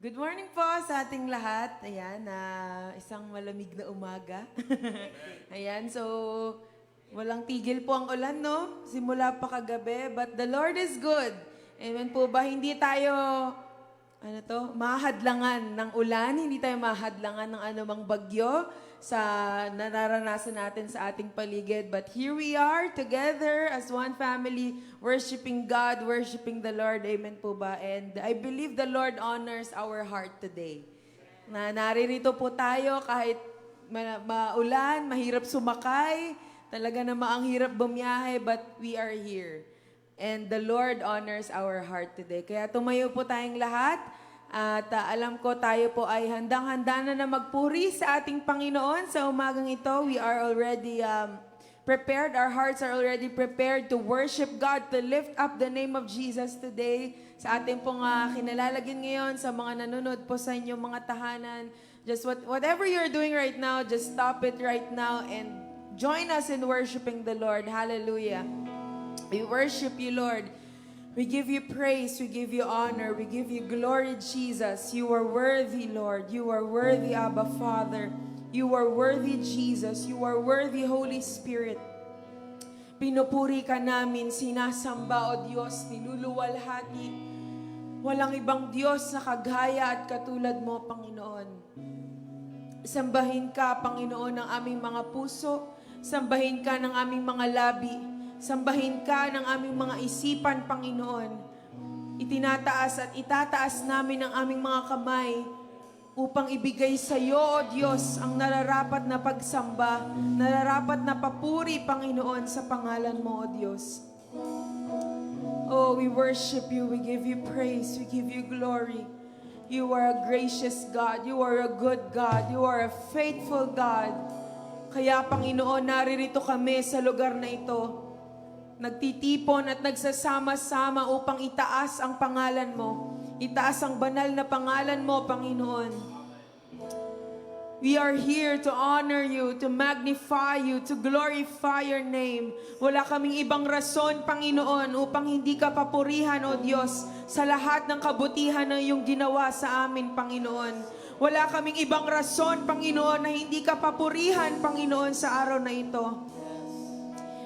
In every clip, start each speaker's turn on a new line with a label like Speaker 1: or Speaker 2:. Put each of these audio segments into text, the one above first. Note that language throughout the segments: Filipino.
Speaker 1: Good morning po sa ating lahat. Ayan, isang malamig na umaga. Ayan, so walang tigil po ang ulan, no? Simula pa kagabi, but the Lord is good. Amen po ba? Hindi tayo, mahadlangan ng ulan, hindi tayo mahadlangan ng anumang bagyo sa nararanasan natin sa ating paligid. But here we are together as one family, worshiping God, worshiping the Lord. Amen po ba? And I believe the Lord honors our heart today. Na naririto po tayo kahit maulan, mahirap sumakay, talaga naman ang hirap bumiyahe, but we are here. And the Lord honors our heart today. Kaya tumayo po tayong lahat. At alam ko tayo po ay handang-handa na magpuri sa ating Panginoon sa umagang ito. We are already prepared. Our hearts are already prepared to worship God, to lift up the name of Jesus today. Sa ating pong kinalalagyan ngayon, sa mga nanonood po sa inyong mga tahanan. Just whatever you're doing right now, just stop it right now and join us in worshiping the Lord. Hallelujah. We worship you, Lord. We give you praise, we give you honor, we give you glory, Jesus. You are worthy, Lord. You are worthy, Abba Father. You are worthy, Jesus. You are worthy, Holy Spirit. Pinupuri ka namin, sinasamba, O Diyos, niluluwalhati. Walang ibang Diyos na kagaya at katulad mo, Panginoon. Sambahin ka, Panginoon, ng aming mga puso. Sambahin ka ng aming mga labi. Sambahin ka ng aming mga isipan, Panginoon. Itinataas at itataas namin ang aming mga kamay upang ibigay sa iyo, O Diyos, ang nararapat na pagsamba, nararapat na papuri, Panginoon, sa pangalan mo, O Diyos. Oh, we worship you, we give you praise, we give you glory. You are a gracious God, you are a good God, you are a faithful God. Kaya, Panginoon, naririto kami sa lugar na ito. Nagtitipon at nagsasama-sama upang itaas ang pangalan mo. Itaas ang banal na pangalan mo, Panginoon. We are here to honor you, to magnify you, to glorify your name. Wala kaming ibang rason, Panginoon, upang hindi ka papurihan, O Diyos, sa lahat ng kabutihan na iyong ginawa sa amin, Panginoon. Wala kaming ibang rason, Panginoon, na hindi ka papurihan, Panginoon, sa araw na ito.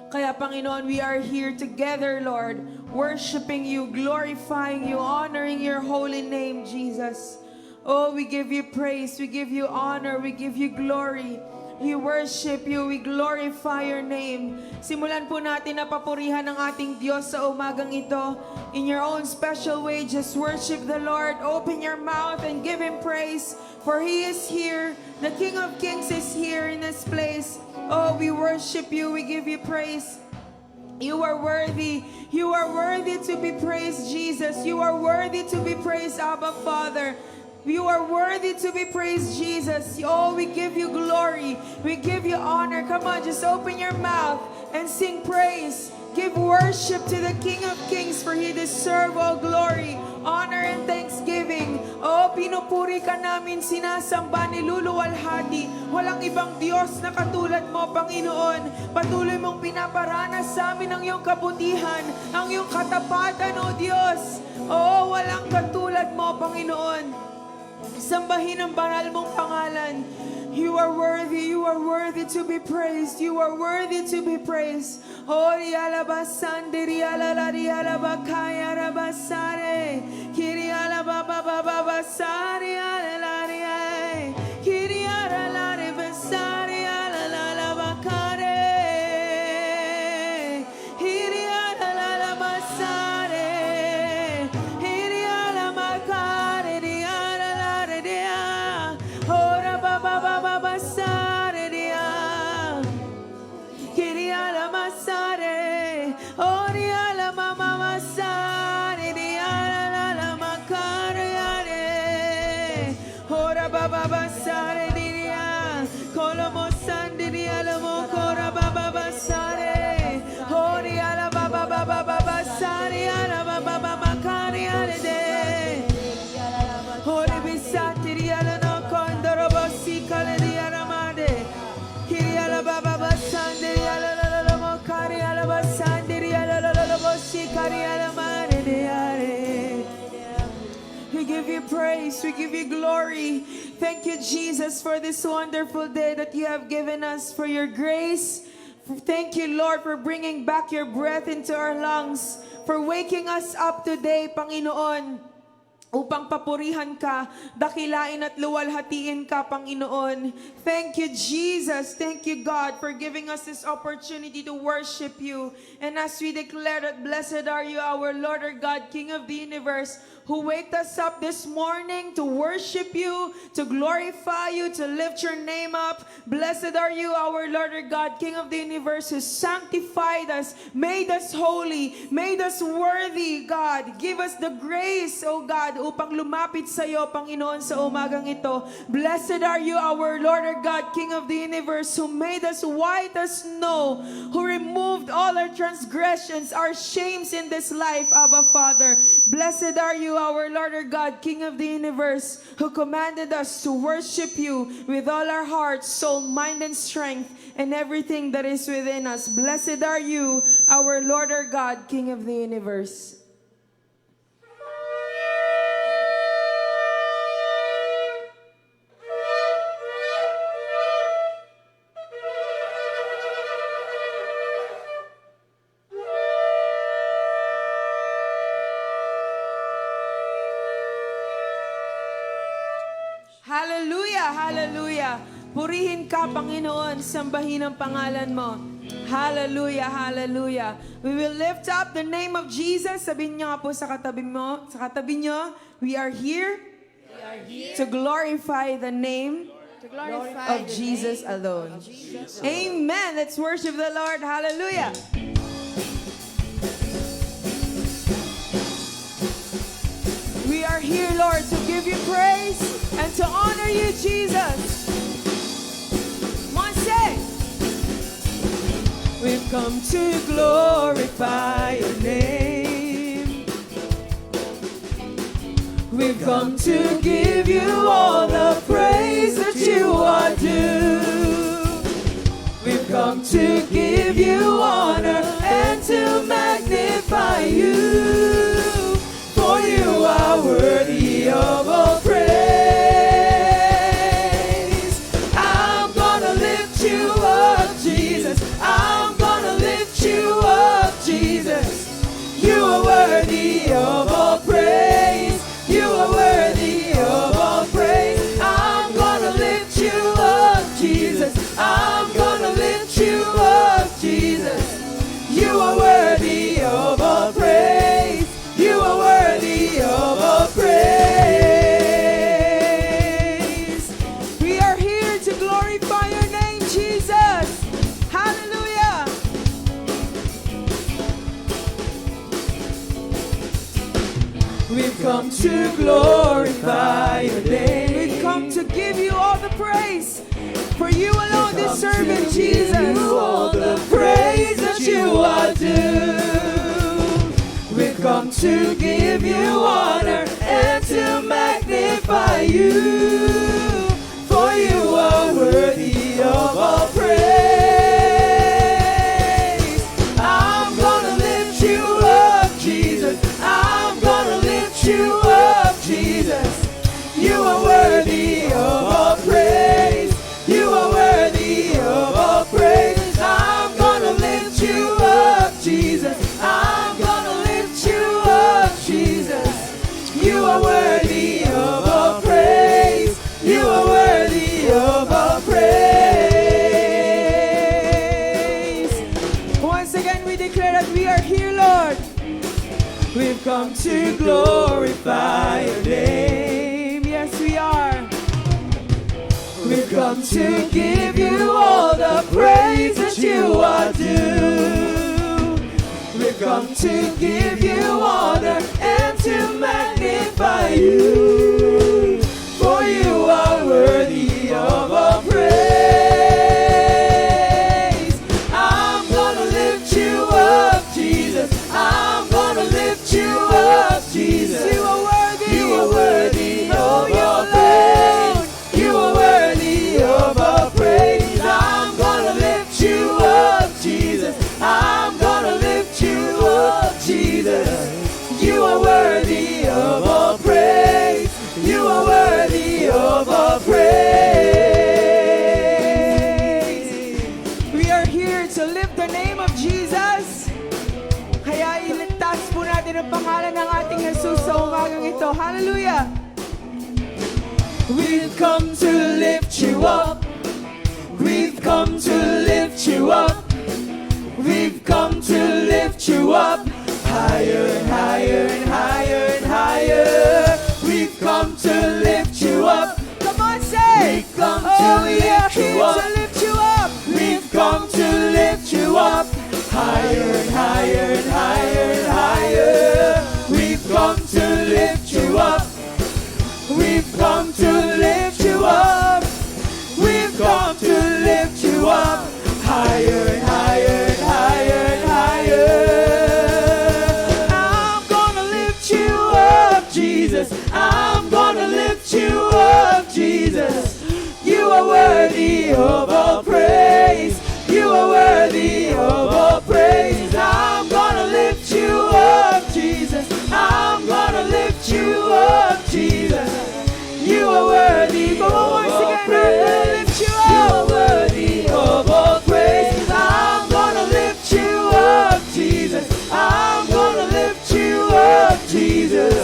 Speaker 1: Kaya, Panginoon, we are here together, Lord, worshiping you, glorifying you, honoring your holy name, Jesus. Oh, we give you praise, we give you honor, we give you glory. We worship you, we glorify your name. Simulan po natin na papurihan ng ating Diyos sa umagang ito. In your own special way, just worship the Lord. Open your mouth and give Him praise, for He is here. The King of Kings is here in this place. Oh, we worship you, we give you praise. You are worthy. You are worthy to be praised, Jesus. You are worthy to be praised, Abba Father. You are worthy to be praised, Jesus. Oh, we give you glory. We give you honor. Come on, just open your mouth and sing praise. Give worship to the King of Kings, for He deserves all glory, honor, and thanksgiving. Oh, pinupuri ka namin, sinasamba, niluluwalhati. Walang ibang Diyos na katulad mo, Panginoon. Patuloy mong pinaparanas sa amin ang iyong kabutihan, ang iyong katapatan, O Diyos. Oh, walang katulad mo, Panginoon. Sambahin ang banal mong pangalan. You are worthy to be praised. You are worthy to be praised. Oh, rialabasande, rialalarialabakaya rabasare, kirialababababasare, alalariay, kirialalariabasare, alalalabakare, kirialalabasare, kirialamakare, rialalaria, ora bababababasare, ria, kirialamasare, oriala mamamasare, rialalamakare, ora bababasare, ria, kolomosande, rialamokora bababasare, oriala bababababasare, ala bababamakare, alede, ore bisati, rialano kondorobosi, kale, rialamade, kiriala bababasande, rialalomokare, alabasande, rialalolobosi, kare, alamade, riare. We give give you praise. We give you glory. Thank you, Jesus, for this wonderful day that you have given us, for your grace. Thank you, Lord, for bringing back your breath into our lungs, for waking us up today, Panginoon, upang papurihan ka, dakilain at luwalhatiin ka, Panginoon. Thank you, Jesus. Thank you, God, for giving us this opportunity to worship you. And as we declare that blessed are you, our Lord, our God, King of the universe, who waked us up this morning to worship you, to glorify you, to lift your name up. Blessed are you, our Lord, our God, King of the universe, who sanctified us, made us holy, made us worthy, God. Give us the grace, O God, upang lumapit sa iyo, Panginoon, sa umagang ito. Blessed are you, our Lord, our God, King of the universe, who made us white as snow, who removed all our transgressions, our shames in this life, Abba Father. Blessed are you, our Lord, our God, King of the universe, who commanded us to worship you with all our heart, soul, mind, and strength, and everything that is within us. Blessed are you, our Lord, our God, King of the universe. Hallelujah! Hallelujah! Purihin ka, Panginoon, sambahin ang pangalan mo. Hallelujah! Hallelujah! We will lift up the name of Jesus. Sabihin niyo nga po sa katabi mo, sa katabi niyo, we are here to glorify the name of Jesus alone. Amen! Let's worship the Lord. Hallelujah! We are here, Lord, to give you praise and to honor you, Jesus. Monse! We've come to glorify your name. We've come to give you all the praise that you are due. We've come to give you honor and to magnify you. For you are worthy of all praise. I'm gonna lift you up, Jesus. I'm gonna lift you up, Jesus. You are worthy of all praise. You are worthy of all praise. I'm gonna lift you up, Jesus. I'm gonna lift you up, Jesus. You are worthy of all praise. You are worthy of all praise. We are here to glorify your name, Jesus. Hallelujah. We've come to glorify your name. We've come to give you all the praise. For you alone deserve it, Jesus. All the praise that you are due. We've come to give you honor and to magnify you. For you are worthy of all praise. I'm gonna lift you up, Jesus. I'm gonna lift you up, Jesus. You are worthy of all praise. You are worthy of all praise. I'm gonna lift you up, Jesus. I'm gonna lift you up, Jesus. You are worthy of all praise. You are worthy of all praise. Once again, we declare that we are here, Lord. We've come to glorify your name. Yes, we are. We've come to give you all the praise that you are due. We've come to give you honor and to magnify you. For you are worthy of all praise. I'm gonna lift you up, Jesus. I'm gonna lift you up, Jesus. You are worthy. You are worthy of all praise. You are worthy of all praise. I'm gonna lift you up, Jesus. I'm gonna lift you up, Jesus. ang pangalan ng ating Jesus sa umagang ito. Hallelujah!
Speaker 2: We've come to lift you up. We've come to lift you up. We've come to lift you up. Higher and higher and higher and higher. We've come to lift you up.
Speaker 1: Come on, say!
Speaker 2: We've come to lift you up.
Speaker 1: To lift you up!
Speaker 2: We've come to lift you up. Higher and higher and higher and higher. We've come to lift you up. We've come to lift you up. We've come to lift you up. Higher and higher and higher and higher. I'm gonna lift you up, Jesus. I'm gonna lift you up, Jesus. You are worthy of all praise. You are worthy of all praise. I'm gonna lift you up, Jesus. I'm gonna lift you up, Jesus. You are worthy. Come on, once again, I'm gonna lift you up. You are worthy of all praise. I'm gonna lift you up, Jesus. I'm gonna lift you up, Jesus.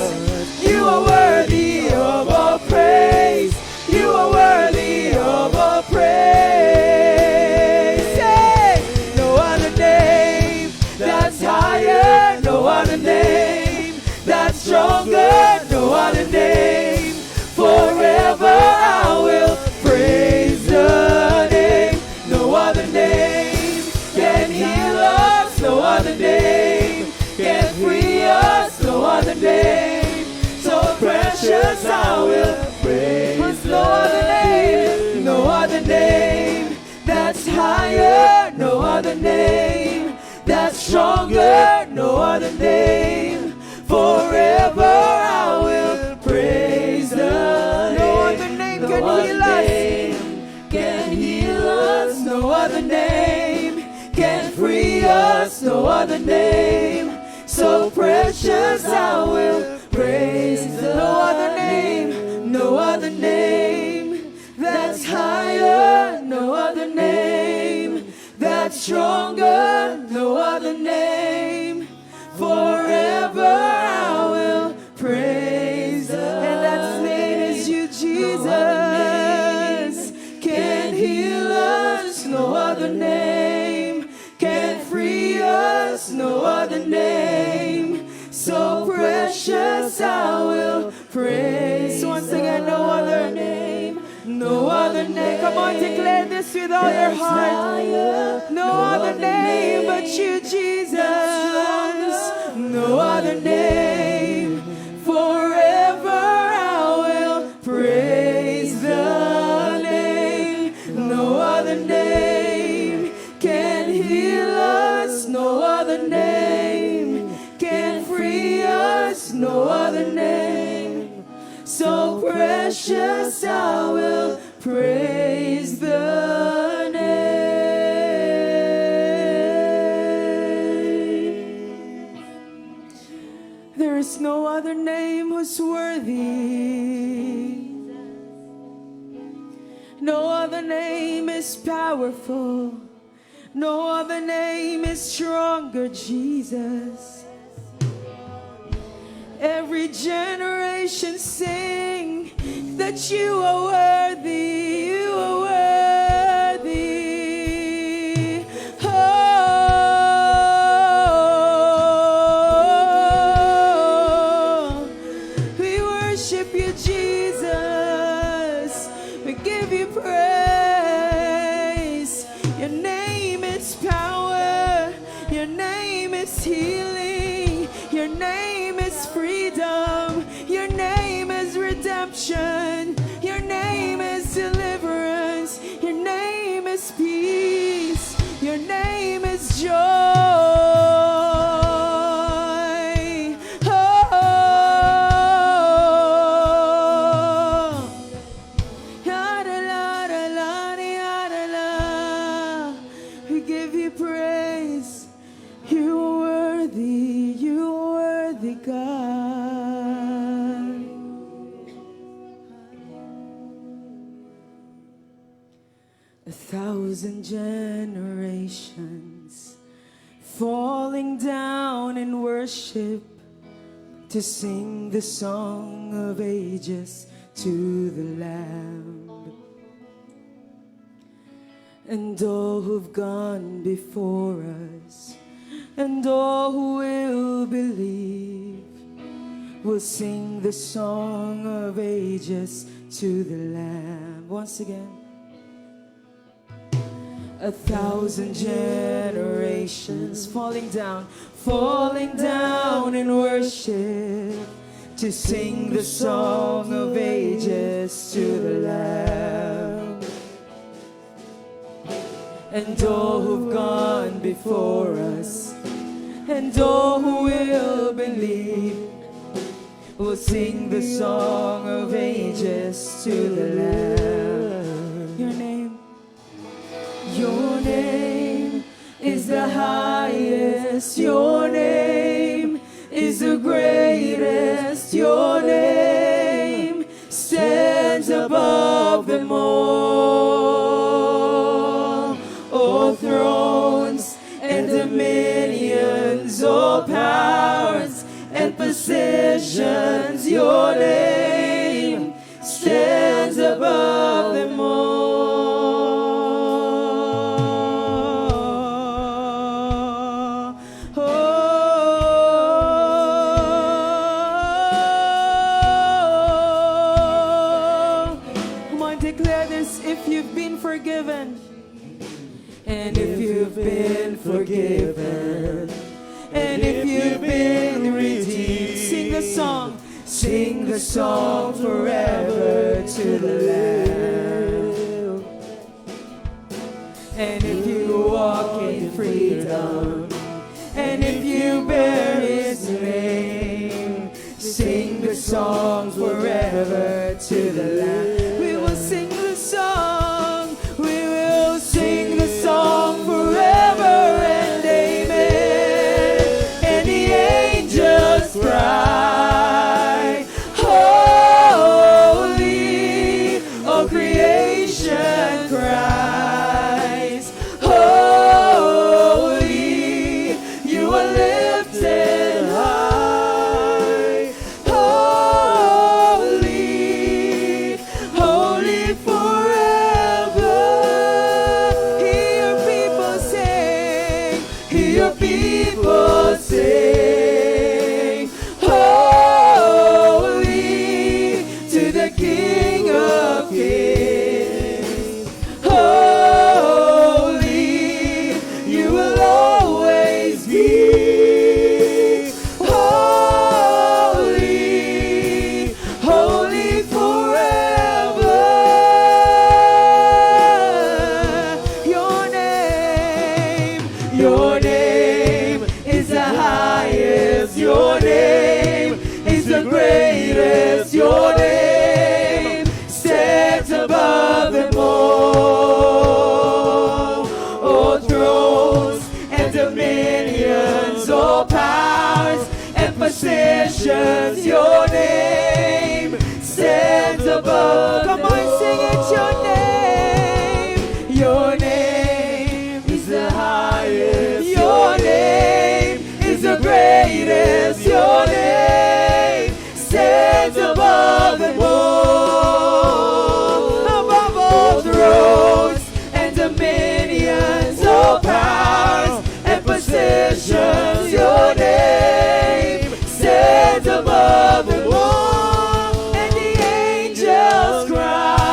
Speaker 2: You are worthy of all praise. You are worthy of all praise. Say, no other name that's higher, no other name that's stronger, no other name. Forever I will praise the name. No other name can heal us. No other name can free us. No other name so precious I will praise no other name. No other name that's higher. No other name that's stronger. No other name. Forever I will praise the name.
Speaker 1: No other name can heal us.
Speaker 2: Can heal us. No other name can free us. No other name so precious I will praise the
Speaker 1: No other name.
Speaker 2: No other name that's higher. No other name that's stronger. No other name. Forever I will praise the
Speaker 1: And that name is you, Jesus.
Speaker 2: can heal us. No other name can free us. No other name so precious I will praise.
Speaker 1: So once again, no other
Speaker 2: name. No other name.
Speaker 1: Come on, declare this with all your
Speaker 2: that's
Speaker 1: heart.
Speaker 2: higher.
Speaker 1: No other name but you, Jesus.
Speaker 2: No other name. Forever I will praise the name. No other name can heal us. No other name can free us. No other name so precious I will praise the name.
Speaker 1: There is no other name who's worthy. No other name is powerful. No other name is stronger, Jesus. Every generation sing that you are worthy, you are worthy. Oh, we worship you, Jesus. We give you praise. Your name is power. Your name is healing. Your name is freedom. Your name is redemption. Your name is deliverance. Your name is peace. Your name is joy. Oh, yada, la, da, la, di, yada, la. We give you praise. You are worthy. You are worthy, God. 1,000 generations falling down in worship
Speaker 2: to sing the song of ages to the Lamb. And all who've gone before us, and all who will believe, will sing the song of ages to the Lamb. Once again. 1,000 generations falling down in worship to sing the song of ages to the Lamb. And all who've gone before us, and all who will believe, will sing the song of ages to the Lamb. Your name is the highest. Your name is the greatest. Your name stands above them all. All thrones and dominions, all powers and positions, your name stands above them all. Come on, declare this if you've been forgiven. And if you've been forgiven, and if you've been redeemed, sing the song. Sing the song forever to the Lamb. And if you walk in freedom, and if you bear His name, sing the song forever to the Lamb. We will sing the song. We will sing the song forever and amen. And the angels cry, holy. All creation cries, holy. You are lifted high, holy, holy forever. Hear your people sing, hear your people sing, holy to the King of Kings. Holy, you will always be. Holy, holy forever. Your name is the highest. Your name is the greatest. Your name stands above them all. All thrones and dominions, all powers and positions, your name stands above. Come on, sing it, your name. Your name is the highest. Your name is the greatest. Your name stands above them all. Above all thrones and dominions, all powers and positions, your name stands above them all. And the angels cry,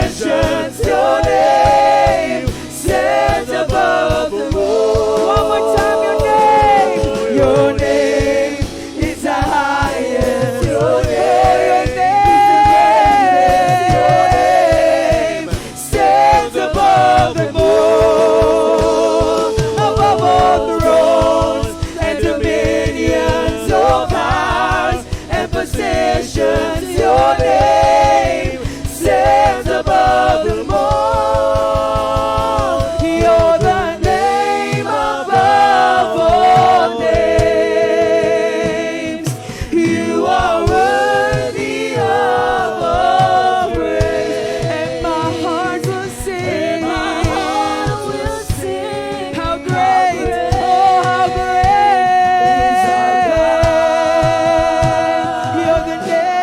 Speaker 2: possessions, your name stands above the moon. One more time, your name is the highest. Your name stands above the moon, above all thrones and dominions, all powers and possessions. Your name stands above them all. You're the name above all names. You are worthy of all praise. And my heart will sing. How great, oh how great is our God. You're the name.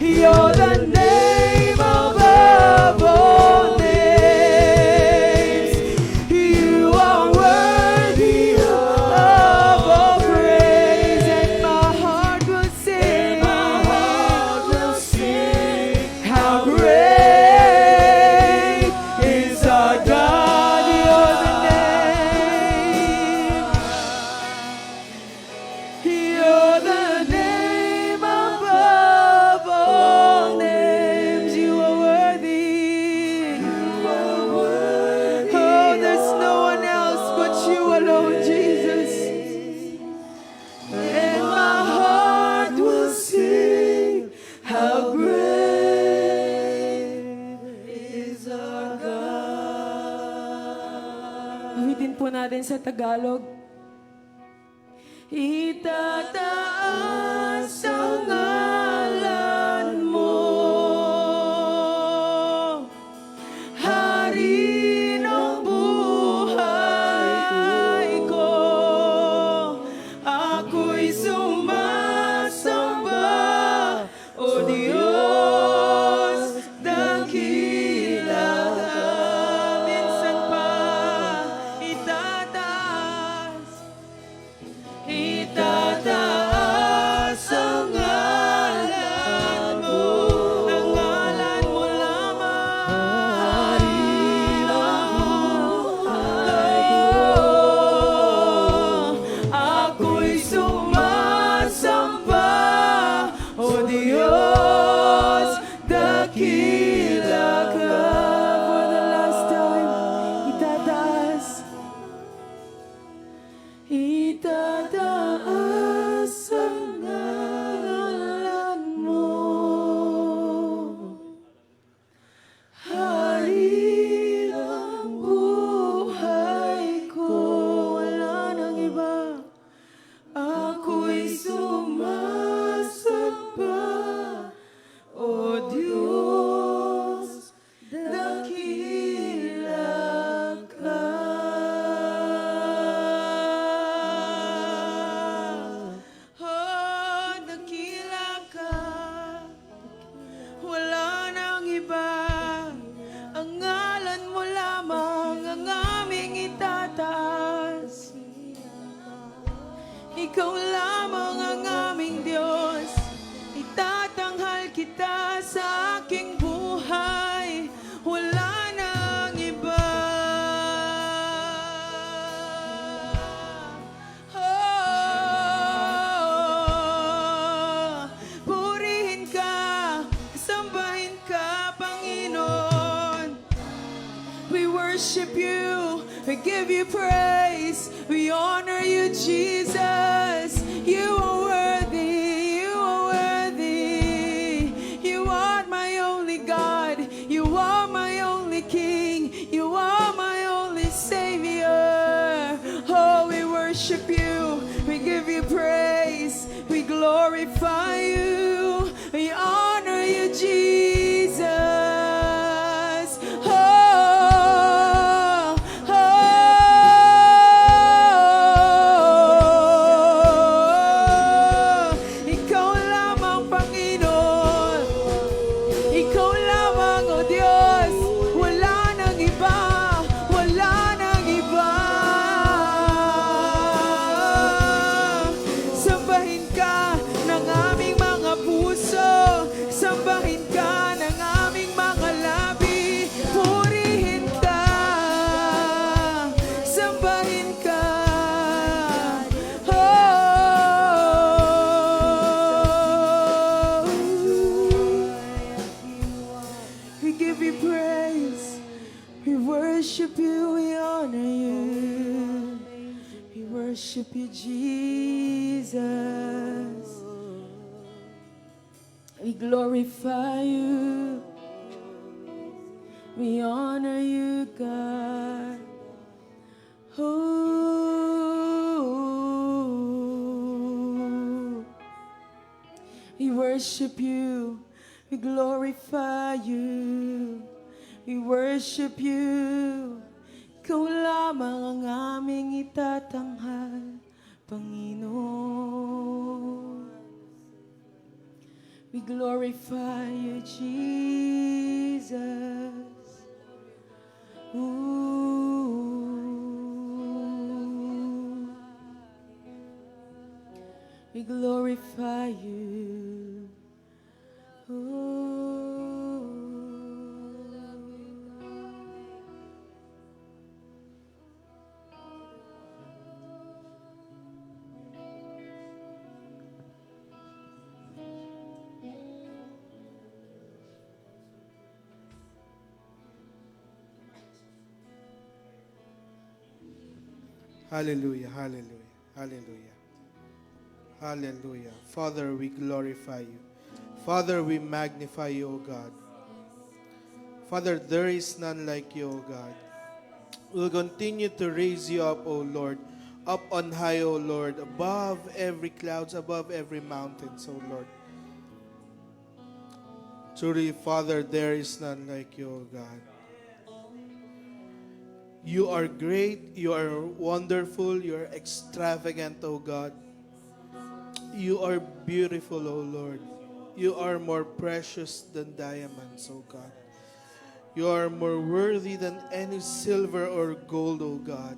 Speaker 2: You're the name above all names. You are worthy of all praise, and my heart will sing. How great is our God. You're the name. You're the name above all names. You are worthy. Oh, there's no one else but you alone, Jesus. And my heart will sing, how great is our God.
Speaker 1: Awitin po natin sa Tagalog. Itataas ang ngalan mo, Hari ng buhay ko. Ako'y sumasamba, O Diyos, dakila ka. Minsan pa itataas ang ngalan mo, ang ngalan mo lamang. Hari ng buhay ko. Ako'y sumasamba, O Diyos, dakila ka. For the last time, itataas. Itataas ang ngalan mo, Hari ng buhay ko. Wala nang iba. Ako'y sumasamba, O Diyos, dakila ka. Oh, dakila ka. Wala nang iba. Ang ngalan mo lamang ang aming itataas. Ikaw lamang ang aming Diyos. Itatanghal kita sa aking buhay. Wala nang iba. Oh, purihin ka, sambahin ka, Panginoon. We worship you, we give you praise, we honor you, Jesus. You are worthy, you are worthy. You are my only God, you are my only King, you are my only Savior. Oh, we worship you, we give you praise, we glorify you, we honor you, Jesus. Oh, ikaw lamang, Panginoon. Ikaw lamang, O Diyos. Wala nang iba. Wala nang iba. Sambahin ka ng aming mga puso. Sambahin ka worship you, we honor you. We worship you, Jesus. We glorify you. We honor you, God. Oh, we worship you. We glorify you. We worship you. Ikaw lamang ang aming itatanghal, Panginoon. We glorify you, Jesus. Ooh. We glorify you. Ooh.
Speaker 3: Hallelujah, hallelujah, hallelujah, hallelujah. Father, we glorify you. Father, we magnify you, O God. Father, there is none like you, O God. We'll continue to raise you up, O Lord, up on high, O Lord, above every clouds, above every mountains, O Lord. Truly, Father, there is none like you, O God. You are great, you are wonderful, you are extravagant, O God. You are beautiful, O Lord. You are more precious than diamonds, O God. You are more worthy than any silver or gold, O God.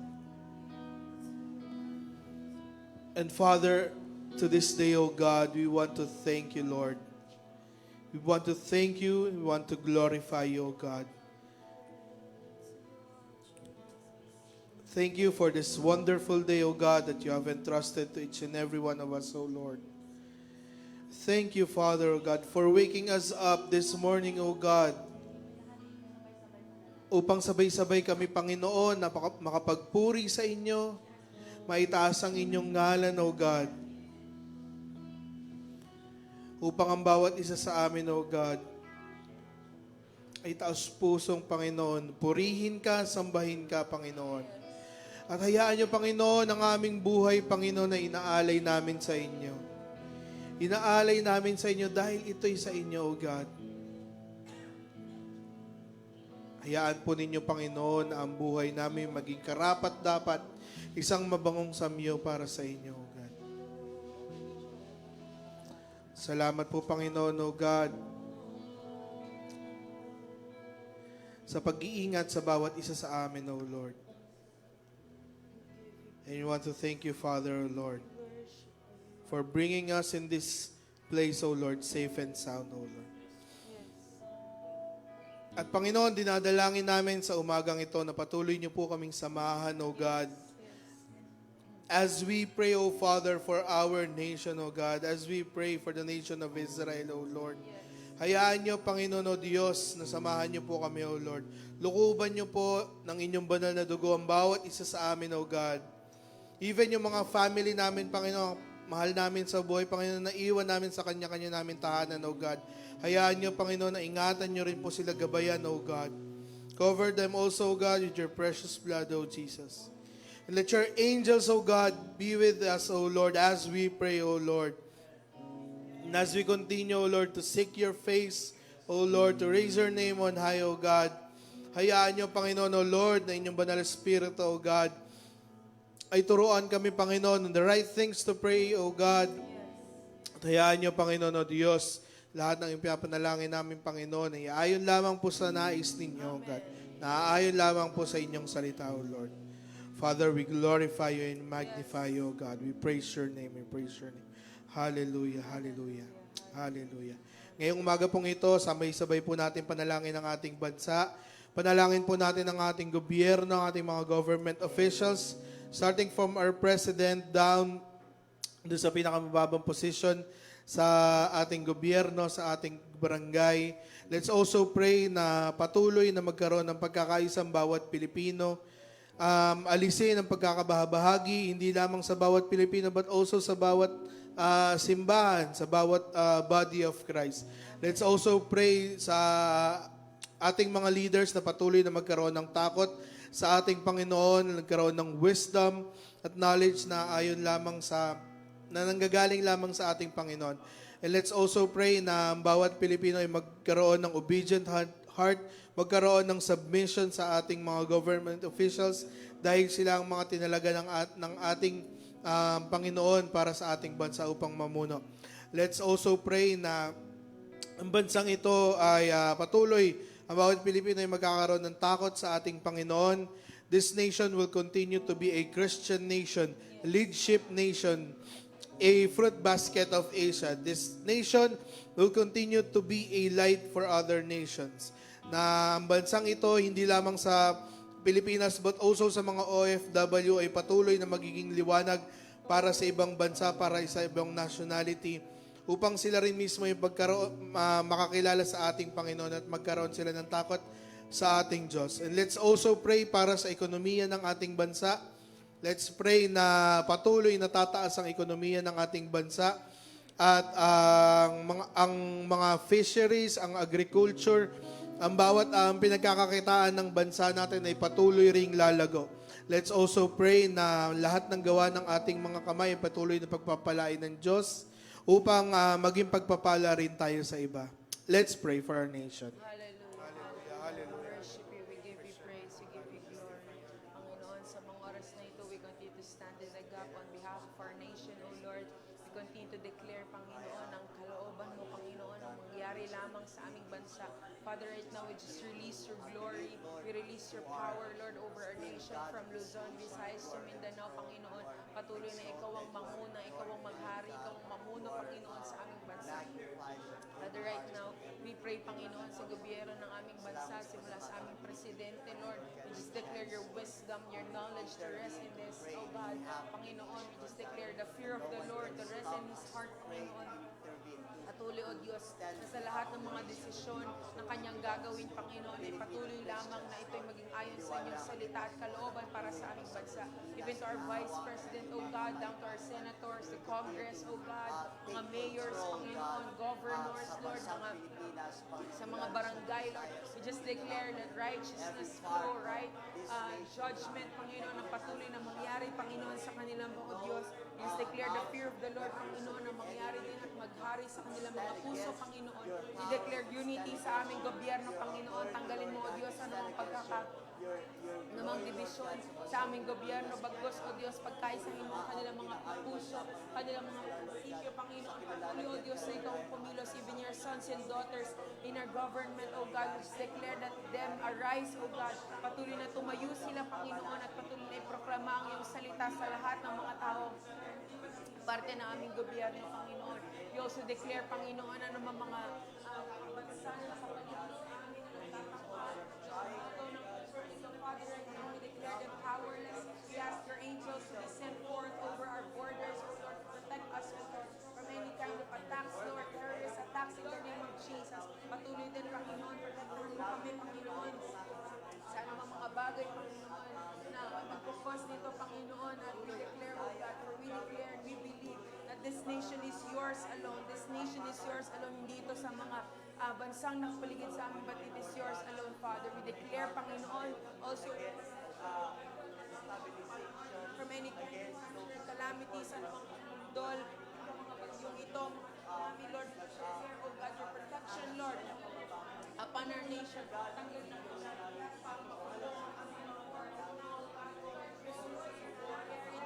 Speaker 3: And Father, to this day, O God, we want to thank you, Lord. We want to thank you, we want to glorify you, O God. Thank you for this wonderful day, O God, that you have entrusted to each and every one of us, O Lord. Thank you, Father, O God, for waking us up this morning, O God, upang sabay-sabay kami, Panginoon, na makapagpuri sa inyo, maitaas ang inyong ngalan, O God, upang ang bawat isa sa amin, O God, ay taos pusong, Panginoon, purihin ka, sambahin ka, Panginoon. At hayaan niyo, Panginoon, ang aming buhay, Panginoon, na inaalay namin sa inyo. Inaalay namin sa inyo dahil ito'y sa inyo, O God. Hayaan po ninyo, Panginoon, na ang buhay namin maging karapat-dapat isang mabangong samyo para sa inyo, O God. Salamat po, Panginoon, O God, sa pag-iingat sa bawat isa sa amin, O Lord. And we want to thank you, Father, O Lord, for bringing us in this place, O Lord, safe and sound, O Lord. At Panginoon, dinadalangin namin sa umagang ito na patuloy niyo po kaming samahan, O God. As we pray, O Father, for our nation, O God, as we pray for the nation of Israel, O Lord. Hayaan niyo, Panginoon, O Diyos, na samahan niyo po kami, O Lord. Lukuban niyo po ng inyong banal na dugo ang bawat isa sa amin, O God. Even yung mga family namin, Panginoon, mahal namin sa buhay, Panginoon, na iwan namin sa kanya-kanya namin tahanan, O God. Hayaan niyo, Panginoon, na ingatan niyo rin po sila gabayan, O God. Cover them also, O God, with your precious blood, O Jesus. And let your angels, O God, be with us, O Lord, as we pray, O Lord. And as we continue, O Lord, to seek your face, O Lord, to raise your name on high, O God. Hayaan niyo, Panginoon, O Lord, na inyong banal Espiritu, O God, ay turuan kami, Panginoon, on the right things to pray, O God. At hayaan niyo, Panginoon, O Diyos, lahat ng ipinapanalangin namin, Panginoon, ay ayon lamang po sa nais ninyo, O God. Naaayon lamang po sa inyong salita, O Lord. Father, we glorify you and magnify you, O God. We praise your name, we praise your name. Hallelujah, hallelujah, hallelujah. Ngayong umaga pong ito, sabay-sabay po natin panalangin ang ating bansa. Panalangin po natin ang ating gobyerno, ang ating mga government officials, starting from our president down doon sa pinakamababang position sa ating gobyerno, sa ating barangay. Let's also pray na patuloy na magkaroon ng pagkakaisang bawat Pilipino. Alisin ang pagkakabahabahagi, hindi lamang sa bawat Pilipino but also sa bawat simbahan, sa bawat body of Christ. Let's also pray sa ating mga leaders na patuloy na magkaroon ng takot sa ating Panginoon, nagkaroon ng wisdom at knowledge na ayon lamang na nanggagaling lamang sa ating Panginoon. And let's also pray na ang bawat Pilipino ay magkaroon ng obedient heart, magkaroon ng submission sa ating mga government officials dahil sila ang mga tinalaga ng ating Panginoon para sa ating bansa upang mamuno. Let's also pray na ang bansang ito ay patuloy, ang bawat Pilipino ay magkakaroon ng takot sa ating Panginoon. This nation will continue to be a Christian nation, leadership nation, a fruit basket of Asia. This nation will continue to be a light for other nations. Na ang bansang ito, hindi lamang sa Pilipinas but also sa mga OFW ay patuloy na magiging liwanag para sa ibang bansa, para sa ibang nationality, upang sila rin mismo yung makakilala sa ating Panginoon at magkaroon sila ng takot sa ating Diyos. And let's also pray para sa ekonomiya ng ating bansa. Let's pray na patuloy na tataas ang ekonomiya ng ating bansa at ang mga fisheries, ang agriculture, ang bawat pinagkakakitaan ng bansa natin ay patuloy ring lalago. Let's also pray na lahat ng gawa ng ating mga kamay ay patuloy na pagpapalain ng Diyos upang maging pagpapala rin tayo sa iba. Let's pray for our nation.
Speaker 1: Hallelujah. Hallelujah. We worship you. We give you praise. We give you glory. Panginoon, sa mga oras na ito, we continue to stand in the gap on behalf of our nation, O Lord. We continue to declare, Panginoon, ang kalooban mo, Panginoon, ang mangyari lamang sa aming bansa. Father, right now, we just release your glory. We release your power, Lord, over our nation from Luzon, Visayas to Mindanao, Panginoon. Patuloy na ikaw ang manguna, ikaw ang maghari, ikaw ang mamuno, Panginoon, sa aming bansa. Father, right now, we pray, Panginoon, sa gobyerno ng aming bansa, simula sa aming presidente, Lord. We just declare your wisdom, your knowledge to rest in this, oh God. Panginoon, we just declare the fear of the Lord to rest in his heart, Panginoon. Patuloy, O Diyos, na sa lahat ng mga desisyon na kanyang gagawin, Panginoon, ay patuloy lamang na ito'y maging ayon sa inyong salita at kalooban para sa aming bansa. Even to our Vice President, O God, down to our Senators, the Congress, O God, mga mayors, Panginoon, governors, Lord, sa mga barangay, Lord. We just declare that righteousness flow, right? Judgment, Panginoon, ang patuloy na mangyari, Panginoon, sa kanilang mga Diyos. We just declare the fear of the Lord, Panginoon, na mangyari din at maghari sa kanilang mga puso, Panginoon. We declare unity sa aming gobyerno, Panginoon. Tanggalin mo, O Diyos, namang division sa aming gobyerno. Bagos, O Diyos, pagkaisahin mo ang kanilang mga puso, kanilang mga prinsipyo, Panginoon. Patuloy, O Diyos, na ikaw ang pumilos, even your sons and daughters in our government, O God. We declare that them arise, O God. Patuloy na tumayo sila, Panginoon, at patuloy na iproklama ang iyong salita sa lahat ng mga tao parte ng aming gobyerno, Panginoon. We also declare, Panginoon, ano mga bansa na nakapaligid sa amin na natatakpan. Father, right now we declare them powerless. We ask your angels to descend forth over our borders, O Lord, to protect us, O Lord, from any kind of attacks, Lord, terrorist attacks in the name of Jesus. Patuloy din, Panginoon, protectahan mo kami, Panginoon, sa anumang mga bagay, Panginoon, na magpupos nito, Panginoon, at we declare, O God, for we declare and we believe that this nation is yours alone. This nation is yours alone, hindi ito sa mga bansang nakapaligid sa amin, but it is yours alone, Father. We declare, Panginoon, also from any kind of calamities and mga dol, mga bagyong ito, namin, Lord, we declare, O God, your protection, Lord, upon our nation. Tanggal na po natin para makulong ang aming mga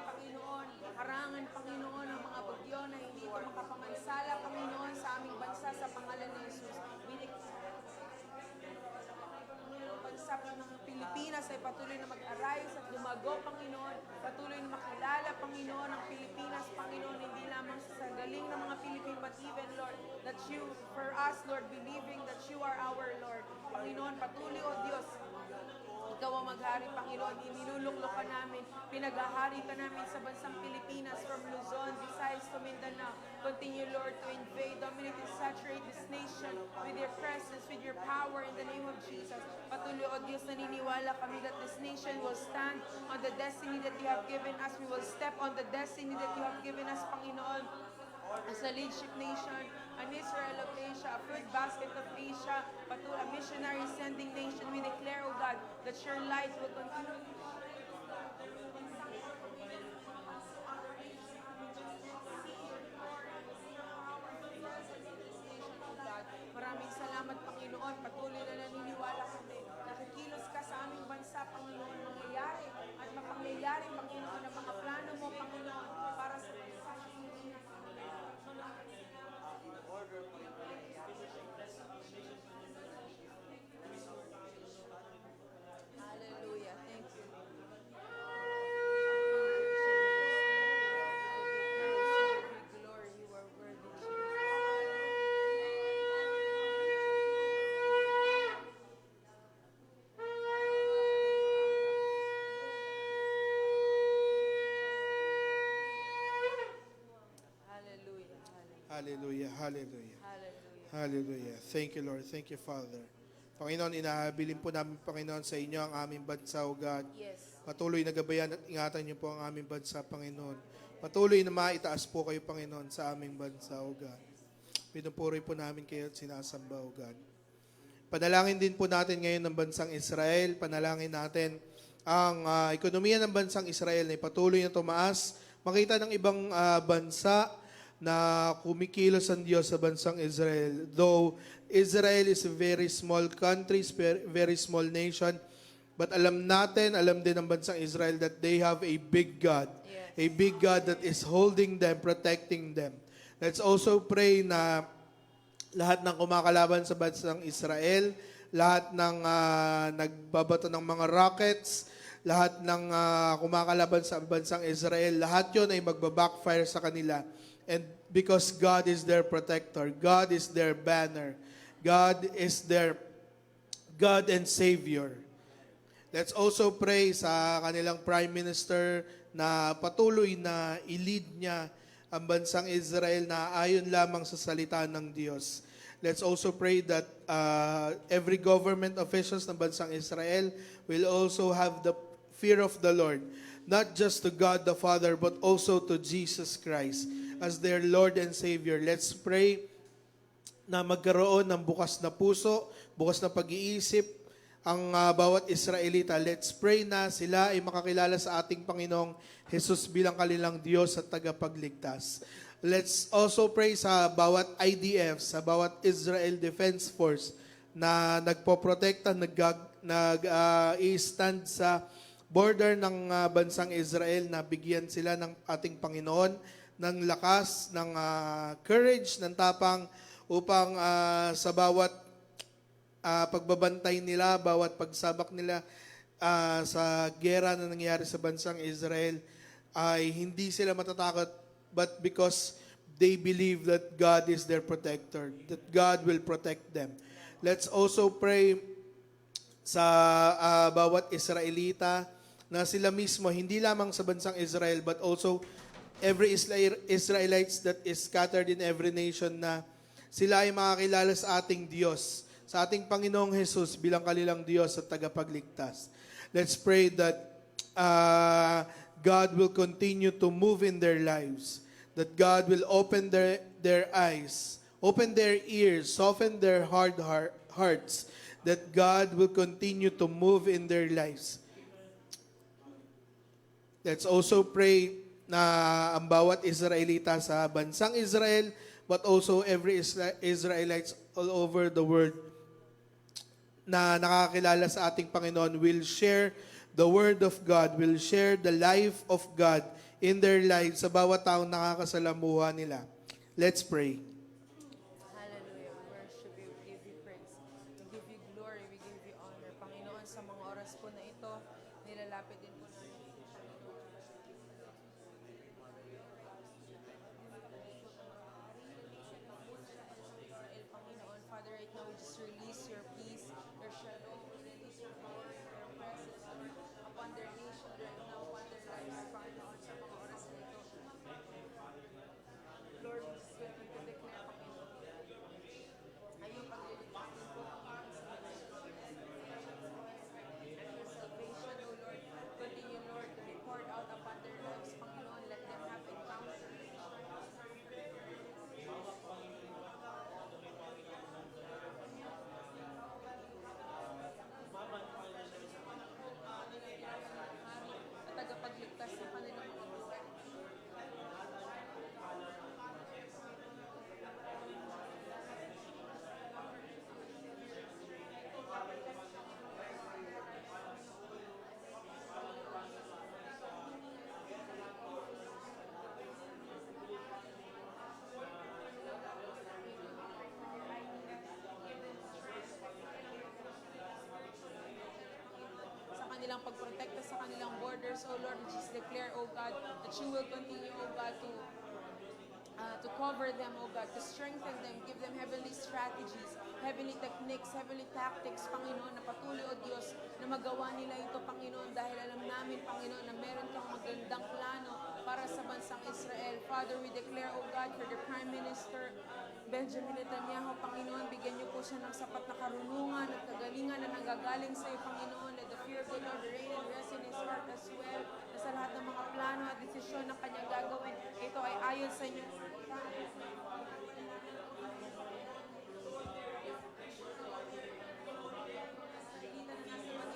Speaker 1: Panginoon, harangan, Panginoon, ang mga bagyo na hindi ito makapamansala, Panginoon, sa aming bansa sa pangalan ni Jesus. Bansa ng Pilipinas ay patuloy na mag-arise at lumago, Panginoon. Patuloy na makilala, Panginoon, ang Pilipinas, Panginoon, hindi lamang sa galing ng mga Pilipino, but even, Lord, that you, for us, Lord, believing that you are our Lord. Panginoon, patuloy, O Diyos, Ikaw ang maghari, Panginoon. Iniluluklok ka namin, pinaghahari ka namin sa bansang Pilipinas, from Luzon, Visayas to Mindanao. Continue, Lord, to invade, dominate, and saturate this nation with your presence, with your power in the name of Jesus. Patuloy, O Diyos, naniniwala kami that this nation will stand on the destiny that you have given us. We will step on the destiny that you have given us, Panginoon, as a leadership nation, an Israel of Asia, a fruit basket of Asia, a missionary sending nation. We declare, O God, that your light will continue. Maraming salamat, Panginoon. Patuloy na naniniwala kami. Nakikilos ka sa aming bansa, Panginoon. Mangyayari at mapangyayari, Panginoon, ang mga plano mo, Panginoon, para sa bansa. Hallelujah. Thank you. Glory, you are worthy, Hallelujah.
Speaker 3: Hallelujah, hallelujah.
Speaker 1: Hallelujah.
Speaker 3: Hallelujah. Thank you, Lord. Thank you, Father. Panginoon, inahabilin po namin, Panginoon, sa inyo ang aming bansa, O God.
Speaker 1: Yes.
Speaker 3: Patuloy na gabayan at ingatan niyo po ang aming bansa, Panginoon. Patuloy na maitaas po kayo, Panginoon, sa aming bansa, O God. Pinupuri po namin kayo at sinasamba, O God. Panalangin din po natin ngayon ng bansang Israel. Panalangin natin ang ekonomiya ng bansang Israel na patuloy na tumaas. Makita ng ibang bansa na kumikilos ang Diyos sa bansang Israel. Though Israel is a very small country, very small nation, but alam din ng bansang Israel that they have a big God.
Speaker 1: Yes.
Speaker 3: A big God that is holding them, protecting them. Let's also pray na lahat ng kumakalaban sa bansang Israel, lahat ng nagbabato ng mga rockets, lahat ng kumakalaban sa bansang Israel, lahat yon ay magbabackfire sa kanila. And because God is their protector, God is their banner, God is their God and Savior. Let's also pray sa kanilang Prime Minister na patuloy na i-lead niya ang bansang Israel na ayon lamang sa salita ng Diyos. Let's also pray that every government officials ng bansang Israel will also have the fear of the Lord, not just to God the Father, but also to Jesus Christ as their Lord and Savior. Let's pray na magkaroon ng bukas na puso, bukas na pag-iisip ang bawat Israelita. Let's pray na sila ay makakilala sa ating Panginoong Jesus bilang kanilang Diyos at tagapagligtas. Let's also pray sa bawat IDF, sa bawat Israel Defense Force na nagpoprotekta, nag-i-stand sa border ng bansang Israel, na bigyan sila ng ating Panginoon ng lakas, ng courage, ng tapang upang sa bawat pagbabantay nila, bawat pagsabak nila sa gera na nangyari sa bansang Israel ay hindi sila matatakot, but because they believe that God is their protector, that God will protect them. Let's also pray sa bawat Israelita na sila mismo, hindi lamang sa bansang Israel, but also every Israelites that is scattered in every nation, na sila ay makakilala sa ating Diyos, sa ating Panginoong Jesus bilang kanilang Diyos at tagapagligtas. Let's pray that God will continue to move in their lives, that God will open their eyes, open their ears, soften their hard hearts, that God will continue to move in their lives. Let's also pray na ang bawat Israelita sa bansang Israel, but also every Israelites all over the world na nakakilala sa ating Panginoon will share the Word of God, will share the life of God in their lives sa bawat taong nakakasalamuha nila. Let's pray.
Speaker 1: Hallelujah. We worship you. We give you praise. We give you glory. We give you honor. Panginoon, sa mga oras po na ito, nilalapit din po namin. Panginoon, Father, right now we just release your peace, your shalom, release your power, your presence. kanilang pagprotekta sa kanilang borders, O Lord. We just declare, O God, that you will continue, O God, to cover them, O God, to strengthen them, give them heavenly strategies, heavenly techniques, heavenly tactics, Panginoon, na patuloy, O Diyos, na magawa nila ito, Panginoon, dahil alam namin, Panginoon, na meron kang magandang plano para sa bansang Israel. Father, we declare, O God, for the Prime Minister, Benjamin Netanyahu, Panginoon, bigyan niyo po siya ng sapat na karunungan at kagalingan na nanggagaling sa iyo, Panginoon. Let the fear of the Lord reign and rest in his heart as well. Na sa lahat ng mga plano at desisyon na kanyang gagawin, ito ay ayon sa inyo.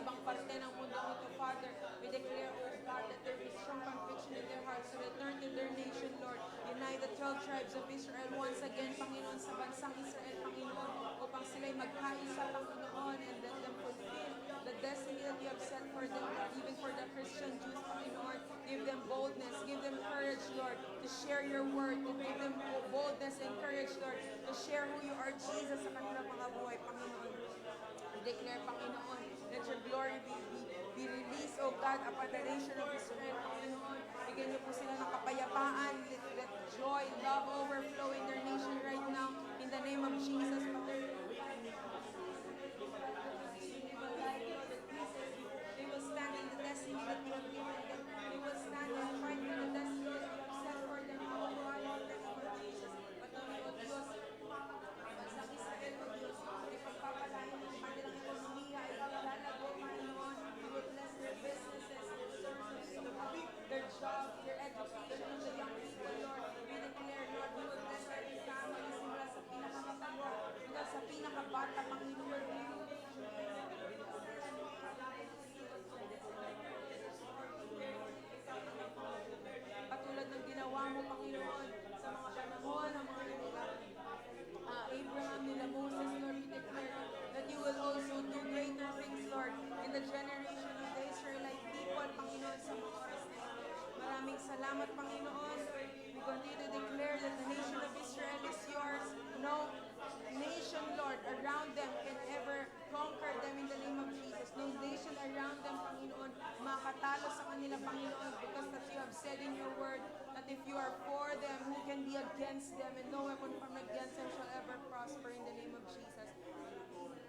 Speaker 1: Ibang parte ng mundo ito, Father, we declare, O God, that there is strong conviction in their hearts to return to their nation, Lord. Unite the 12 tribes of Israel once again, Panginoon, sa bansang Israel, Panginoon, upang sila'y magkaisa, Panginoon, and let them fulfill the destiny that you have set for them, Lord, even for the Christian Jews, Panginoon. Give them boldness, give them courage, Lord, to share your word, to give them boldness and courage, Lord, to share who you are, Jesus, sa kanilang mga buhay, Panginoon. We declare, Panginoon, let your glory be released, O God, upon the nation of Israel, Panginoon. Bigyan niyo po sila ng kapayapaan. Let joy, love overflow in their nation right now. In the name of Jesus, Father. They will stand in the destiny that you have given them. They will stand and fight for the destiny that you have set for them. O God, in the name of Jesus. Patuloy, O Diyos, bansang Israel, O Diyos, ay pagpapalain ng kanilang ekonomiya, ay lalago, Panginoon. You will bless their businesses, their sources of income, their job, their education, the young people, Lord. We declare, Lord, you will bless every family simula sa pinakamatayo hanggang sa pinakabata, Panginoon. Patulad ng ginawa mo, Panginoon, sa mga panahon ng mga Abraham, nila Moses, Lord, we declare that you will also do greater things, Lord, in the generation of the Israelite people, Panginoon, sa mga oras na ito. Maraming salamat, Panginoon. We continue to declare that the nation of Israel is yours. No nation, Lord, around them can ever conquer them in the name of Jesus. No nation around them, Panginoon, makatalo sa kanila, Panginoon, because that you have said in your word that if you are for them, who can be against them? And no weapon formed against them shall ever prosper in the name of Jesus. Thank you, Holy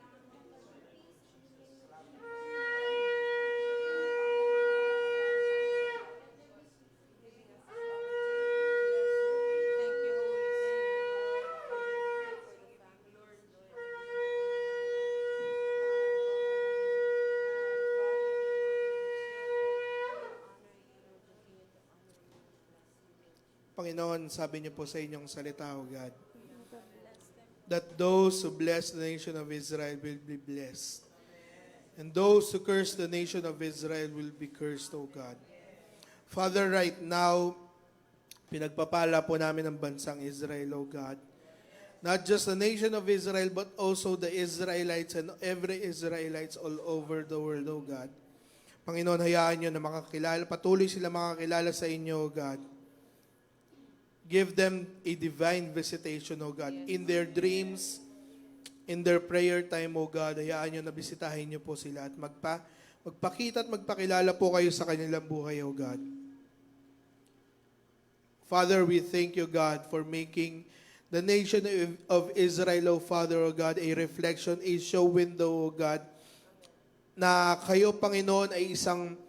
Speaker 3: Panginoon, sabi niyo po sa inyong salita, O God, that those who bless the nation of Israel will be blessed. And those who curse the nation of Israel will be cursed, O God. Father, right now, pinagpapala po namin ang bansang Israel, O God. Not just the nation of Israel, but also the Israelites and every Israelites all over the world, O God. Panginoon, hayaan niyo na makakilala, patuloy sila makakilala sa inyo, O God. Give them a divine visitation, O God. In their dreams, in their prayer time, O God, hayaan nyo na bisitahin nyo po sila at magpakita at magpakilala po kayo sa kanilang buhay, O God. Father, we thank you, God, for making the nation of Israel, O Father, O God, a reflection, a show window, O God, na kayo, Panginoon, ay isang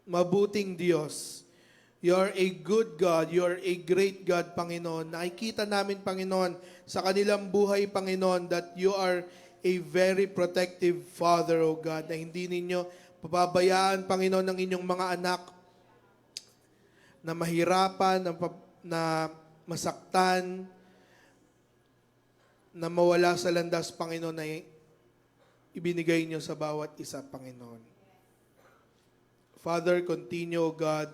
Speaker 3: mabuting Diyos. You are a good God. You are a great God, Panginoon. Nakikita namin, Panginoon, sa kanilang buhay, Panginoon, that you are a very protective Father, O God, na hindi ninyo pababayaan, Panginoon, ng inyong mga anak na mahirapan, na masaktan, na mawala sa landas, Panginoon, na ibinigay nyo sa bawat isa, Panginoon. Father, continue, O God,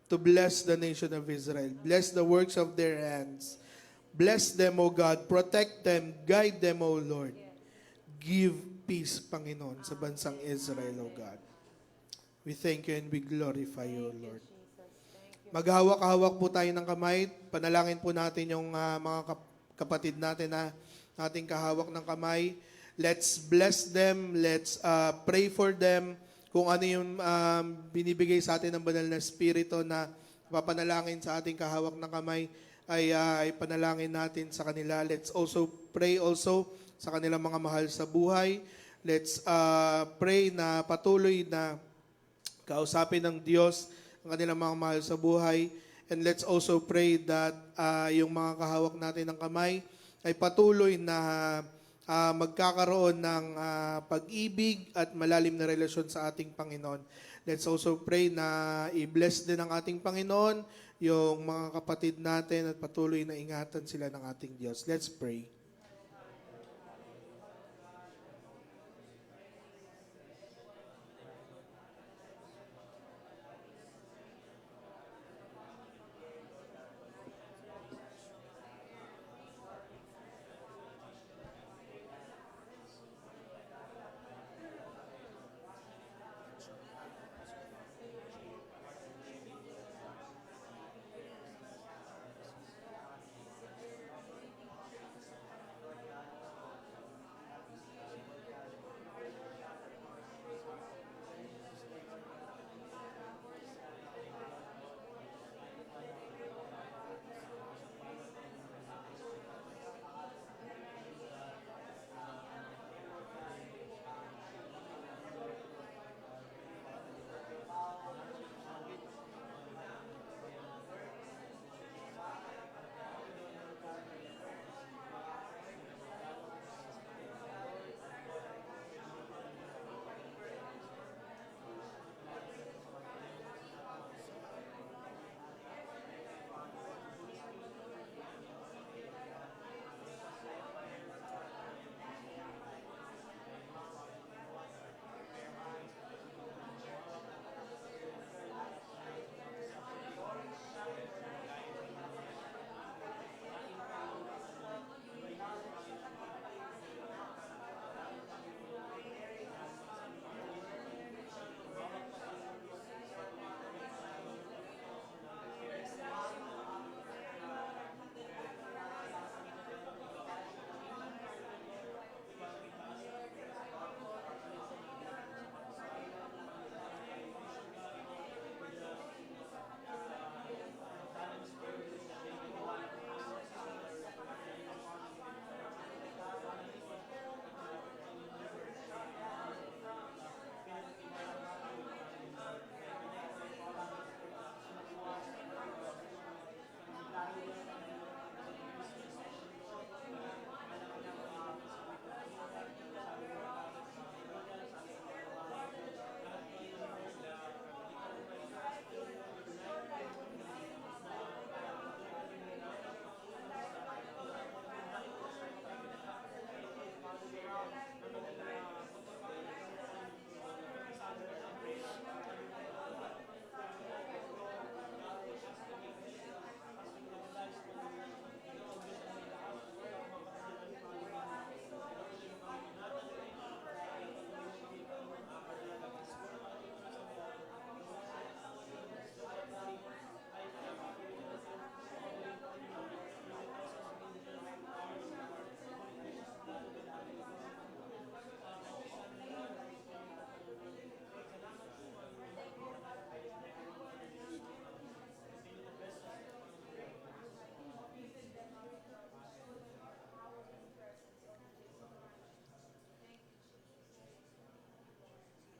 Speaker 3: to bless the nation of Israel. Bless the works of their hands. Bless them, O God. Protect them. Guide them, O Lord. Give peace, Panginoon, sa bansang Israel, O God. We thank you and we glorify you, O Lord. Maghawak-hawak po tayo ng kamay. Panalangin po natin yung mga kapatid natin na ating kahawak ng kamay. Let's bless them. Let's pray for them. kung ano yung binibigay sa atin ng banal na Espiritu na papanalangin sa ating kahawak ng kamay, ay panalangin natin sa kanila. Let's also pray also sa kanilang mga mahal sa buhay. Let's pray na patuloy na kausapin ng Diyos ang kanilang mga mahal sa buhay. And let's also pray that yung mga kahawak natin ng kamay ay patuloy na magkakaroon ng pag-ibig at malalim na relasyon sa ating Panginoon. Let's also pray na i-bless din ng ating Panginoon yung mga kapatid natin at patuloy na ingatan sila ng ating Diyos. Let's pray.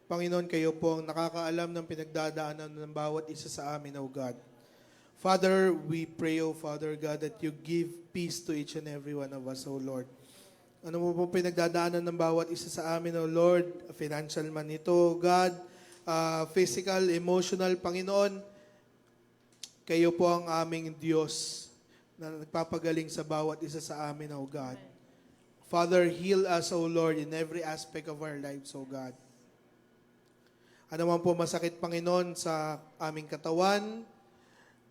Speaker 3: Panginoon, kayo po ang nakakaalam ng pinagdadaanan ng bawat isa sa amin, O God. Father, we pray, O Father God, that you give peace to each and every one of us, O Lord. Ano mo po pinagdadaanan ng bawat isa sa amin, O Lord? Financial man ito, O God. Physical, emotional, Panginoon. Kayo po ang aming Diyos na nagpapagaling sa bawat isa sa amin, O God. Father, heal us, O Lord, in every aspect of our lives, O God. Ano man po masakit, Panginoon, sa aming katawan,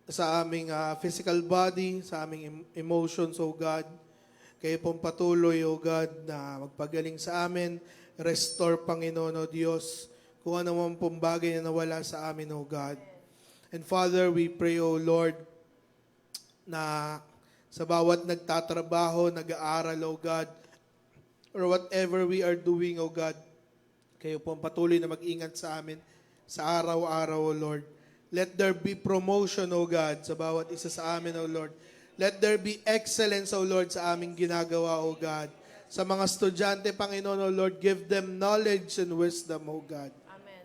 Speaker 3: sa aming physical body, sa aming emotions, O God. Kayo pong patuloy, O God, na magpagaling sa amin. Restore, Panginoon, O Diyos, kung ano man pong bagay na nawala sa amin, O God. And Father, we pray, O Lord, na sa bawat nagtatrabaho, nag-aaral, O God, or whatever we are doing, O God, Kayo po ang patuloy na mag-ingat sa amin sa araw-araw, O Lord. Let there be promotion, O God, sa bawat isa sa amin, O Lord. Let there be excellence, O Lord, sa aming ginagawa, O God. Sa mga estudyante, Panginoon, O Lord, give them knowledge and wisdom, O God.
Speaker 1: Amen.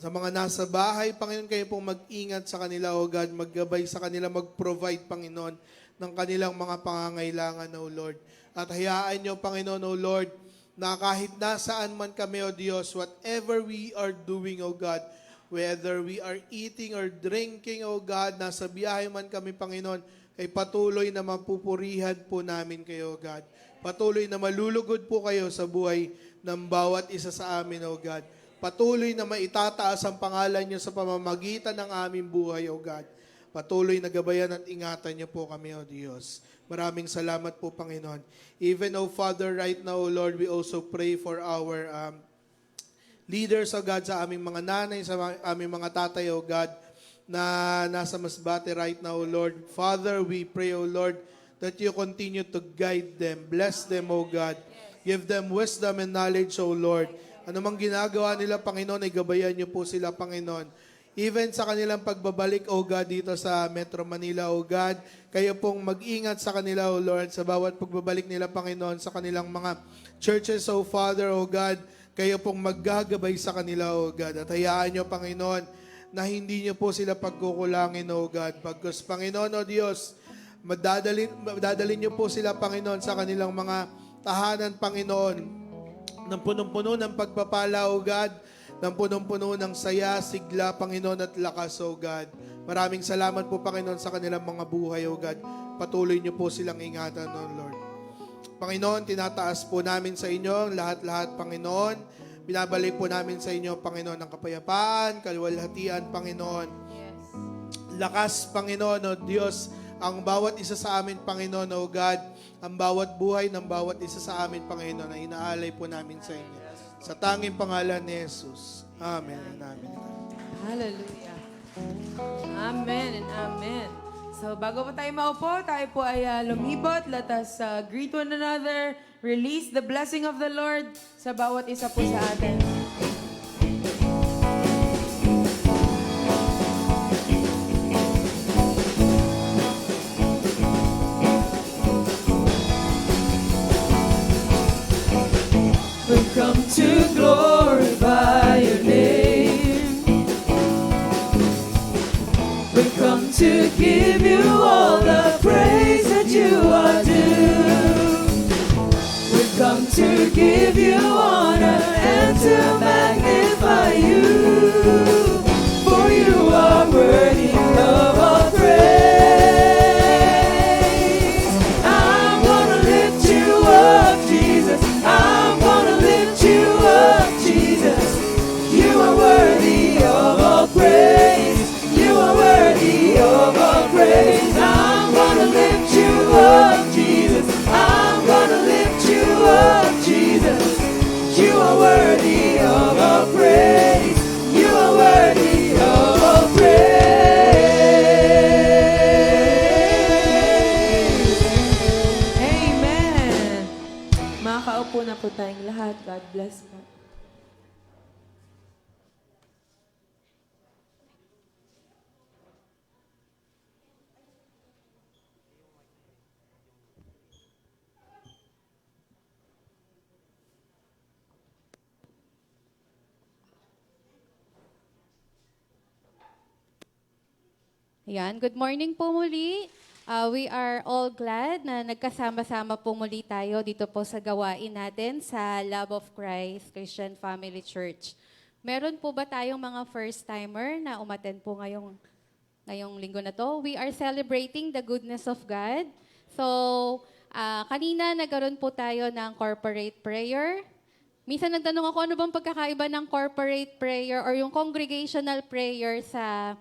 Speaker 3: Sa mga nasa bahay, Panginoon, kayo pong mag-ingat sa kanila, O God, maggabay sa kanila, mag-provide, Panginoon, ng kanilang mga pangangailangan, O Lord. At hayaan nyo, Panginoon, O Lord, na kahit nasaan man kami, O Diyos, whatever we are doing, O God, whether we are eating or drinking, O God, nasa biyahe man kami, Panginoon, ay patuloy na mapupurihan po namin kayo, O God. Patuloy na malulugod po kayo sa buhay ng bawat isa sa amin, O God. Patuloy na maitataas ang pangalan niyo sa pamamagitan ng aming buhay, O God. Patuloy na gabayan at ingatan niyo po kami, O Diyos. Maraming salamat po, Panginoon. Even, O Father, right now, O Lord, we also pray for our leaders, O God, sa aming mga nanay, sa aming mga tatay, O God, na nasa Masbate right now, O Lord. Father, we pray, O Lord, that you continue to guide them. Bless them, O God. Give them wisdom and knowledge, O Lord. Ano mang ginagawa nila, Panginoon, ay gabayan niyo po sila, Panginoon. Even sa kanilang pagbabalik, O God, dito sa Metro Manila, O God, kayo pong mag-ingat sa kanila, O Lord, sa bawat pagbabalik nila, Panginoon, sa kanilang mga churches, O Father, O God, kayo pong maggagabay sa kanila, O God. At hayaan niyo, Panginoon, na hindi niyo po sila pagkukulangin, O God. Pagkus, Panginoon, O Diyos, madadalin niyo po sila, Panginoon, sa kanilang mga tahanan, Panginoon, ng punong-puno ng pagpapala, O God, ng punong-puno ng saya, sigla, Panginoon, at lakas, O God. Maraming salamat po, Panginoon, sa kanilang mga buhay, O God. Patuloy niyo po silang ingatan, O Lord. Panginoon, tinataas po namin sa inyo ang lahat-lahat, Panginoon. Binabalik po namin sa inyo, Panginoon, ang kapayapaan, kaluwalhatian, Panginoon.
Speaker 1: Yes.
Speaker 3: Lakas, Panginoon, O Diyos, ang bawat isa sa amin, Panginoon, O God, ang bawat buhay ng bawat isa sa amin, Panginoon, na inaalay po namin sa inyo. Sa tanging pangalan ni Jesus. Amen and amen.
Speaker 1: Hallelujah. Amen and amen. So bago po tayo maupo, tayo po ay lumibot. Let us greet one another. Release the blessing of the Lord sa bawat isa po sa atin.
Speaker 2: We've come to glorify your name. We've come to give you all the praise that you are due. We've come to give you honor and to magnify you. For you are worthy of all praise. I'm gonna lift you up, Jesus. I'm gonna lift you up, Jesus. You are worthy of all praise. You are worthy of all praise. I'm gonna lift you up, Jesus. I'm gonna lift you up, Jesus. You are worthy of all praise. You are worthy of all praise.
Speaker 1: Amen. Makakaupo na po tayong lahat. God bless po.
Speaker 4: Ayan, good morning po muli. We are all glad na nagkasama-sama po muli tayo dito po sa gawain natin sa Love of Christ Christian Family Church. Meron po ba tayong mga first-timer na umattend po ngayong linggo na to? We are celebrating the goodness of God. So, kanina nagkaroon po tayo ng corporate prayer. Minsan nagtanong ako, ano bang pagkakaiba ng corporate prayer or yung congregational prayer sa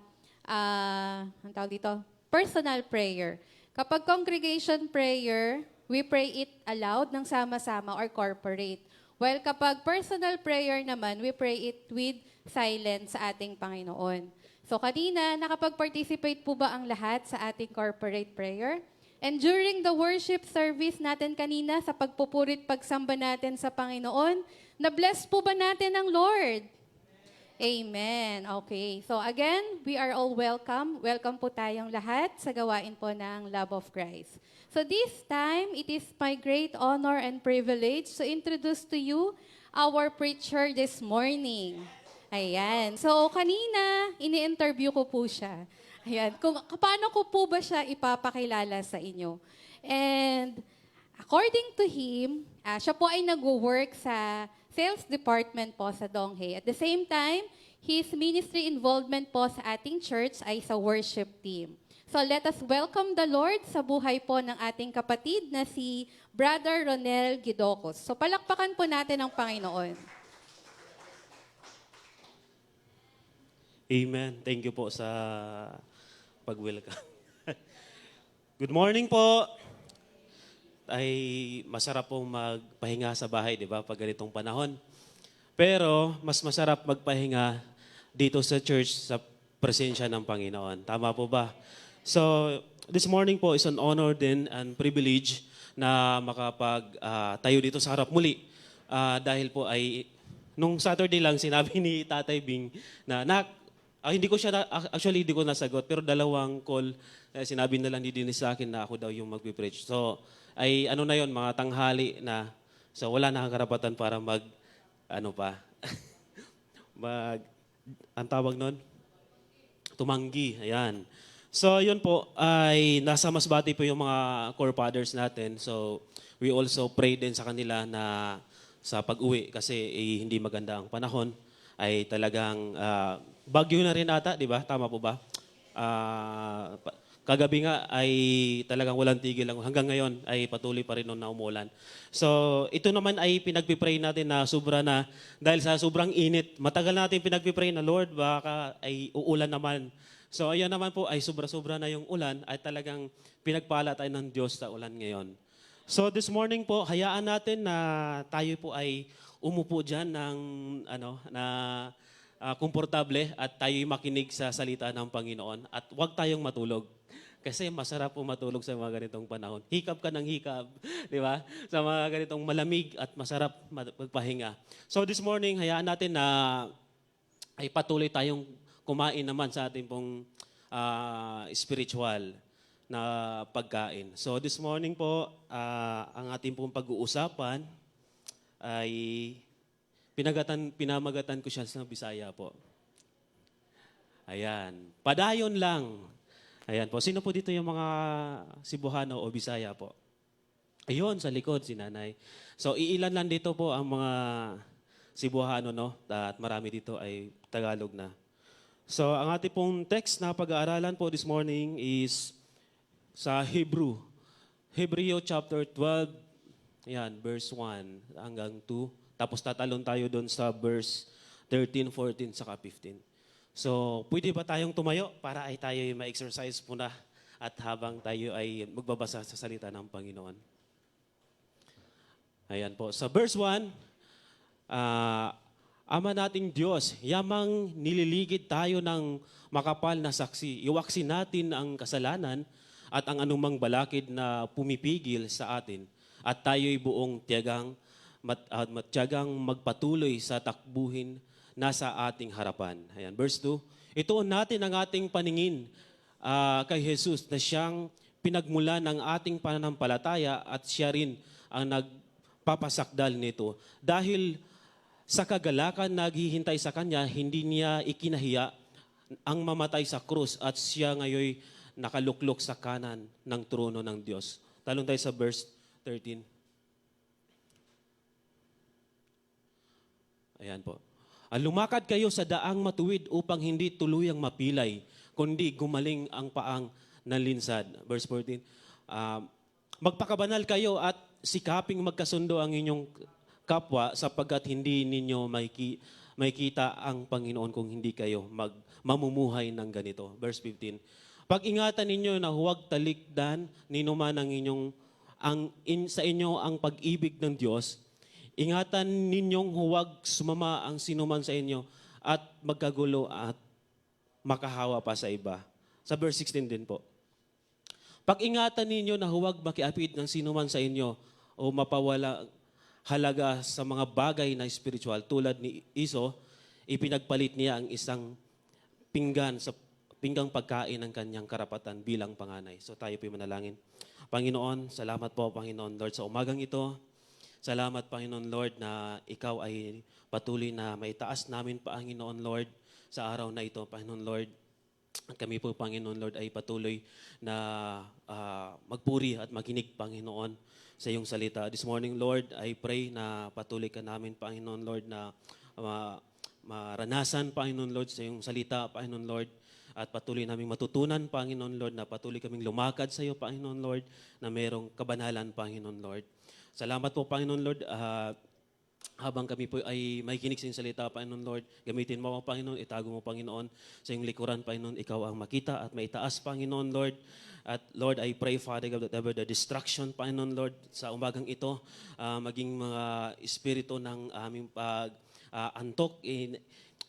Speaker 4: ang tawag dito? Personal prayer. Kapag congregation prayer, we pray it aloud ng sama-sama or corporate. While kapag personal prayer naman, we pray it with silence sa ating Panginoon. So kanina, nakapag-participate po ba ang lahat sa ating corporate prayer? And during the worship service natin kanina, sa pagpupurit pagsamba natin sa Panginoon, na-bless po ba natin ng Lord? Amen. Okay. So again, we are all welcome. Welcome po tayong lahat sa gawain po ng Love of Christ. So this time, it is my great honor and privilege to introduce to you our preacher this morning. Ayan. So kanina, ini-interview ko po siya. Ayan. Kung paano ko po ba siya ipapakilala sa inyo? And according to him, siya po ay nag-work sa sales department po sa Donghae. At the same time, his ministry involvement po sa ating church ay sa worship team. So let us welcome the Lord sa buhay po ng ating kapatid na si Brother Ronel Gidocos. So palakpakan po natin ang Panginoon.
Speaker 5: Amen. Thank you po sa pag-welcome. Good morning po. Ay masarap pong magpahinga sa bahay, di ba, pag ganitong panahon. Pero mas masarap magpahinga dito sa church sa presensya ng Panginoon. Tama po ba? So, this morning po is an honor din and privilege na tayo dito sa harap muli. Dahil po ay, nung Saturday lang, sinabi ni Tatay Bing na hindi ko siya, actually hindi ko nasagot, pero dalawang call, sinabi na lang ni Dennis sa akin na ako daw yung magpipreach. So, ay ano na yon, mga tanghali na, so wala na karapatan para ang tawag nun? Tumanggi, ayan. So, yun po, ay nasa Masbate po yung mga core fathers natin. So, we also pray din sa kanila na sa pag-uwi kasi hindi maganda ang panahon, ay talagang bagyo na rin ata, di ba? Tama po ba? Kagabi nga ay talagang walang tigil lang. Hanggang ngayon ay patuloy pa rin na umulan. So ito naman ay pinagpipray natin na sobra na dahil sa sobrang init. Matagal natin pinagpipray na Lord baka ay uulan naman. So ayan naman po ay sobra-sobra na yung ulan ay talagang pinagpala tayo ng Diyos sa ulan ngayon. So this morning po hayaan natin na tayo po ay umupo dyan ng komportable at tayo'y makinig sa salita ng Panginoon at huwag tayong matulog. Kasi masarap po matulog sa mga ganitong panahon. Hikap ka ng hikap, di ba? Sa mga ganitong malamig at masarap magpahinga. So this morning, hayaan natin na ay patuloy tayong kumain naman sa ating pong spiritual na pagkain. So this morning po, ang ating pong pag-uusapan ay pinamagatan ko siya sa Bisaya po. Ayan. Padayon lang. Ayan po. Sino po dito yung mga Cebuano o Bisaya po? Ayun, sa likod, si Nanay. So, iilan lang dito po ang mga Cebuano, no? At marami dito ay Tagalog na. So, ang ating pong text na pag-aaralan po this morning is sa Hebrew. Hebreo chapter 12, ayan, verse 1 hanggang 2. Tapos tatalon tayo doon sa verse 13, 14, saka 15. So, pwede ba tayong tumayo para ay tayo ma-exercise muna at habang tayo ay magbabasa sa salita ng Panginoon? Ayan po. Sa verse 1, Ama nating Diyos, yamang nililigid tayo ng makapal na saksi. Iwaksi natin ang kasalanan at ang anumang balakid na pumipigil sa atin. At tayo'y buong matyagang magpatuloy sa takbuhin nasa ating harapan. Ayan, verse 2. Ituon natin ang ating paningin kay Jesus na siyang pinagmula ng ating pananampalataya at siya rin ang nagpapasakdal nito. Dahil sa kagalakan naghihintay sa kanya, hindi niya ikinahiya ang mamatay sa krus at siya ngayon nakaluklok sa kanan ng trono ng Diyos. Talon tayo sa verse 13. Ayan po. Lumakad kayo sa daang matuwid upang hindi tuluyang mapilay, kundi gumaling ang paang nanlinsad. Verse 14. Magpakabanal kayo at sikaping magkasundo ang inyong kapwa sapagkat hindi ninyo makita ang Panginoon kung hindi kayo mamumuhay ng ganito. Verse 15. Pag-ingatan ninyo na huwag talikdan ninuman sa inyo ang pag-ibig ng Diyos. Ingatan ninyong huwag sumama ang sinuman sa inyo at magkagulo at makahawa pa sa iba. Sa verse 16 din po. Pag-ingatan ninyo na huwag makiapid ng sino man sa inyo o mapawala halaga sa mga bagay na spiritual. Tulad ni Iso, ipinagpalit niya ang isang pinggang pagkain ng kanyang karapatan bilang panganay. So tayo po manalangin. Panginoon, salamat po Panginoon Lord sa umagang ito. Salamat Panginoon Lord na ikaw ay patuloy na maitaas namin Panginoon Lord sa araw na ito Panginoon Lord. At kami po, Panginoon Lord, ay patuloy na magpuri at makinig, Panginoon, sa iyong salita. This morning, Lord, I pray na patuloy ka namin, Panginoon Lord, na maranasan, Panginoon Lord, sa iyong salita, Panginoon Lord, at patuloy naming matutunan, Panginoon Lord, na patuloy kaming lumakad sa iyo, Panginoon Lord, na merong kabanalan, Panginoon Lord. Salamat po, Panginoon Lord, habang kami po ay may kinig sa iyong salita, Panginoon Lord, gamitin mo, Panginoon, itago mo, Panginoon, sa iyong likuran, Panginoon, ikaw ang makita at maitaas, Panginoon Lord. At Lord, I pray, Father God, that ever the distraction, Panginoon Lord, sa umagang ito, maging mga espiritu ng aming antok,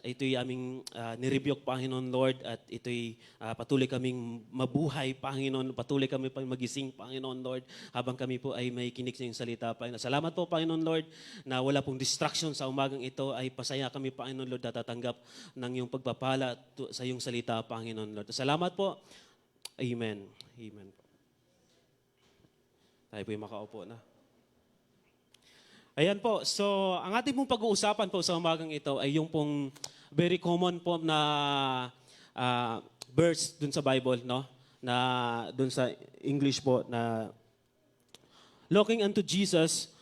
Speaker 5: ito'y aming nirebuke, Panginoon Lord, at ito'y patuloy kaming mabuhay, Panginoon, patuloy kami pang magising, Panginoon Lord, habang kami po ay may kinig sa iyong salita, Panginoon. Salamat po, Panginoon Lord, na wala pong distraction sa umagang ito, ay pasaya kami, Panginoon Lord, natatanggap ng iyong pagpapala sa iyong salita, Panginoon Lord. Salamat po. Amen. Amen. Tayo po yung makaupo na. Ayan po, so ang ating pong pag-uusapan po sa umagang ito ay yung pong very common po na verse dun sa Bible, no? Na dun sa English po na looking unto Jesus,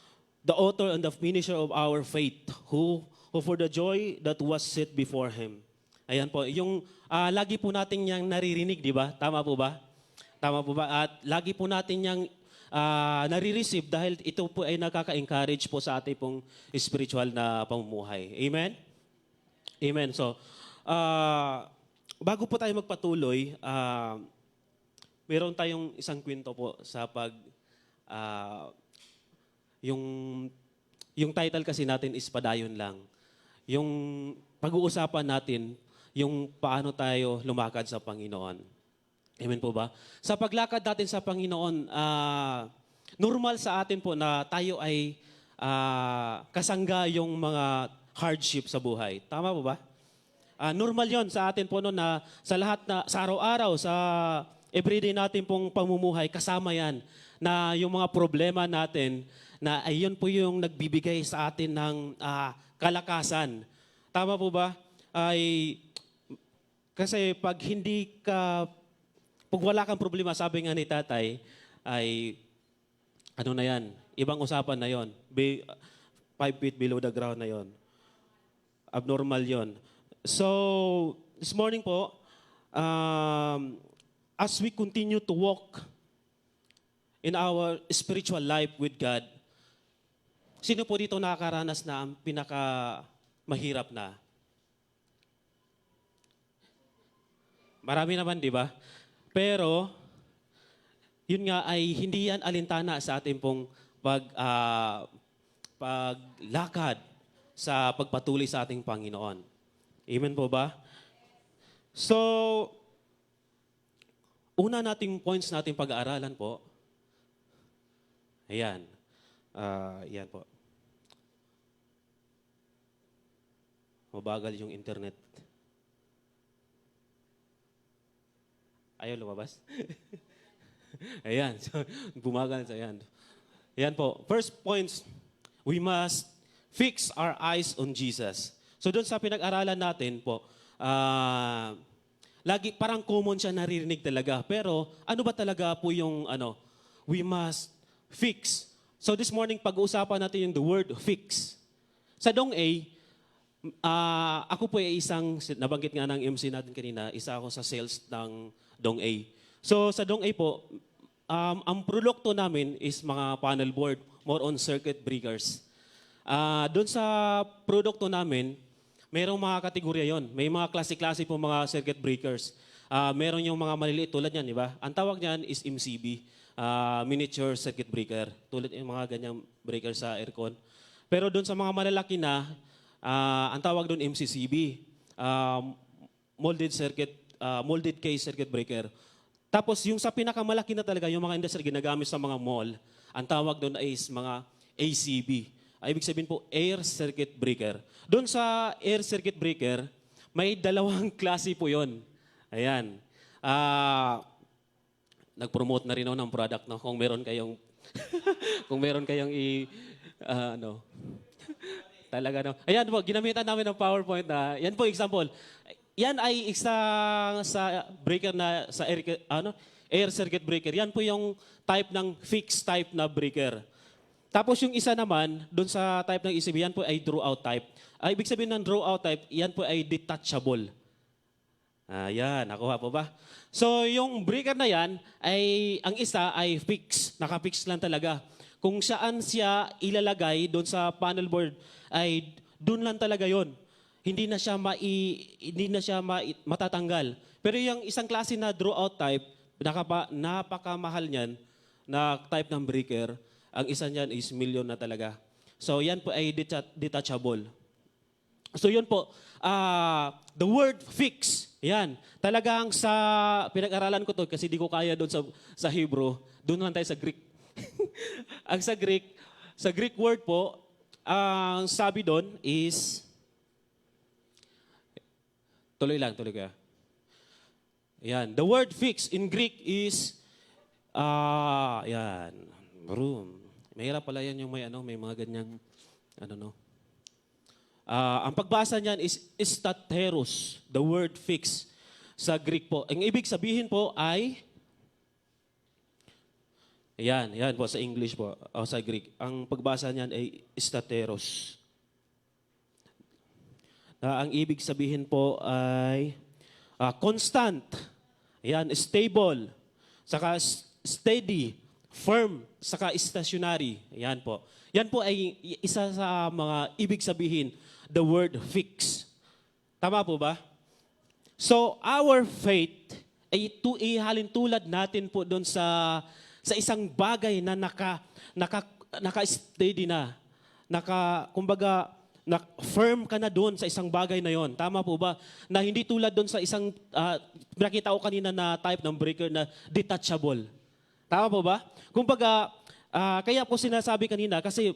Speaker 5: the author and the finisher of our faith, who for the joy that was set before him. Ayan po, yung lagi po natin yang naririnig, di ba? Tama po ba? Tama po ba? At lagi po natin yang nare-receive dahil ito po ay nakaka-encourage po sa ating pong spiritual na pamumuhay. Amen? Amen. So, bago po tayo magpatuloy, meron tayong isang kwento po sa yung title kasi natin is Padayon Lang. Yung pag-uusapan natin, yung paano tayo lumakad sa Panginoon. Amen po ba? Sa paglakad natin sa Panginoon, normal sa atin po na tayo ay kasangga yung mga hardship sa buhay. Tama po ba? Normal yon sa atin po no, na sa lahat na, sa araw-araw, sa everyday natin pong pamumuhay, kasama yan na yung mga problema natin na ayun po yung nagbibigay sa atin ng kalakasan. Tama po ba? Kasi pag wala kang problema, sabi nga ni tatay, ay, ano na yan, ibang usapan na yon. 5 feet below the ground na yon. Abnormal yon. So, this morning po, as we continue to walk in our spiritual life with God, sino po dito nakakaranas na ang mahirap na? Marami naman, di ba? Pero, yun nga ay hindi yan alintana sa ating pong paglakad sa pagpatuloy sa ating Panginoon. Amen po ba? So, una nating points nating pag-aaralan po, ayan. Ayan po. Mabagal yung internet. Ayaw lumabas? Ayan. So, bumagal sa ayan. Ayan po. First points, we must fix our eyes on Jesus. So doon sa pinag-aralan natin po, lagi parang common siya naririnig talaga. Pero ano ba talaga po yung we must fix. So this morning, pag-uusapan natin yung the word fix. Sa Dong A, ako po ay nabanggit nga ng MC natin kanina, isa ako sa sales ng Dong A. So sa Dong A po, ang produkto namin is mga panel board, more on circuit breakers. Doon sa produkto namin, mayroong mga kategorya yon. May mga klase-klase po mga circuit breakers. Meron yung mga maliliit tulad yan, di ba? Ang tawag niyan is MCB, miniature circuit breaker. Tulad yung mga ganyang breaker sa aircon. Pero doon sa mga malalaki na, ang tawag doon MCCB, molded case circuit breaker. Tapos yung sa pinakamalaki na talaga, yung mga industry ginagamit sa mga mall, ang tawag doon is mga ACB. Ibig sabihin po, air circuit breaker. Doon sa air circuit breaker, may dalawang klase po yon. Ayan. Nag-promote na rin ako ng product, no? Kung meron kayong kung meron kayong ano, talaga, no? Ayan po, ginamitan namin ng PowerPoint na, yan po example. Yan ay isang sa breaker na, sa air circuit breaker. Yan po yung type ng fixed type na breaker. Tapos yung isa naman, doon sa type ng ECB, yan po ay draw-out type. Ibig sabihin ng draw-out type, yan po ay detachable. Ayan, nakuha po ba? So yung breaker na yan, ang isa ay fix, naka-fix lang talaga. Kung saan siya ilalagay doon sa panel board, ay doon lang talaga yon. Hindi na siya matatanggal. Pero yung isang klase na draw-out type, napakamahal niyan na type ng breaker. Ang isa niyan is million na talaga. So yan po ay detachable. So yun po, the word fix, yan. Talagang sa pinag-aralan ko to kasi di ko kaya doon sa Hebrew, doon lang tayo sa Greek. Ang sa Greek word po, ang sabi doon is, tuloy ka. Yan. The word fix in Greek is, yan, room. Mahirap pala yan yung may mga ganyang, ang pagbasa niyan is stateros, the word fix sa Greek po. Ang ibig sabihin po ay, yan po sa English po, o sa Greek. Ang pagbasa niyan ay stateros. Ang ibig sabihin po ay constant, yan, stable, saka steady, firm, saka stationary. Yan po. Yan po ay isa sa mga ibig sabihin, the word fix. Tama po ba? So, our faith ay ihalin tulad natin po doon sa isang bagay na naka-steady na. Firm ka na doon sa isang bagay na yon. Tama po ba? Na hindi tulad doon sa isang, nakita ko kanina na type ng breaker na detachable. Tama po ba? Kumbaga, kaya po sinasabi kanina, kasi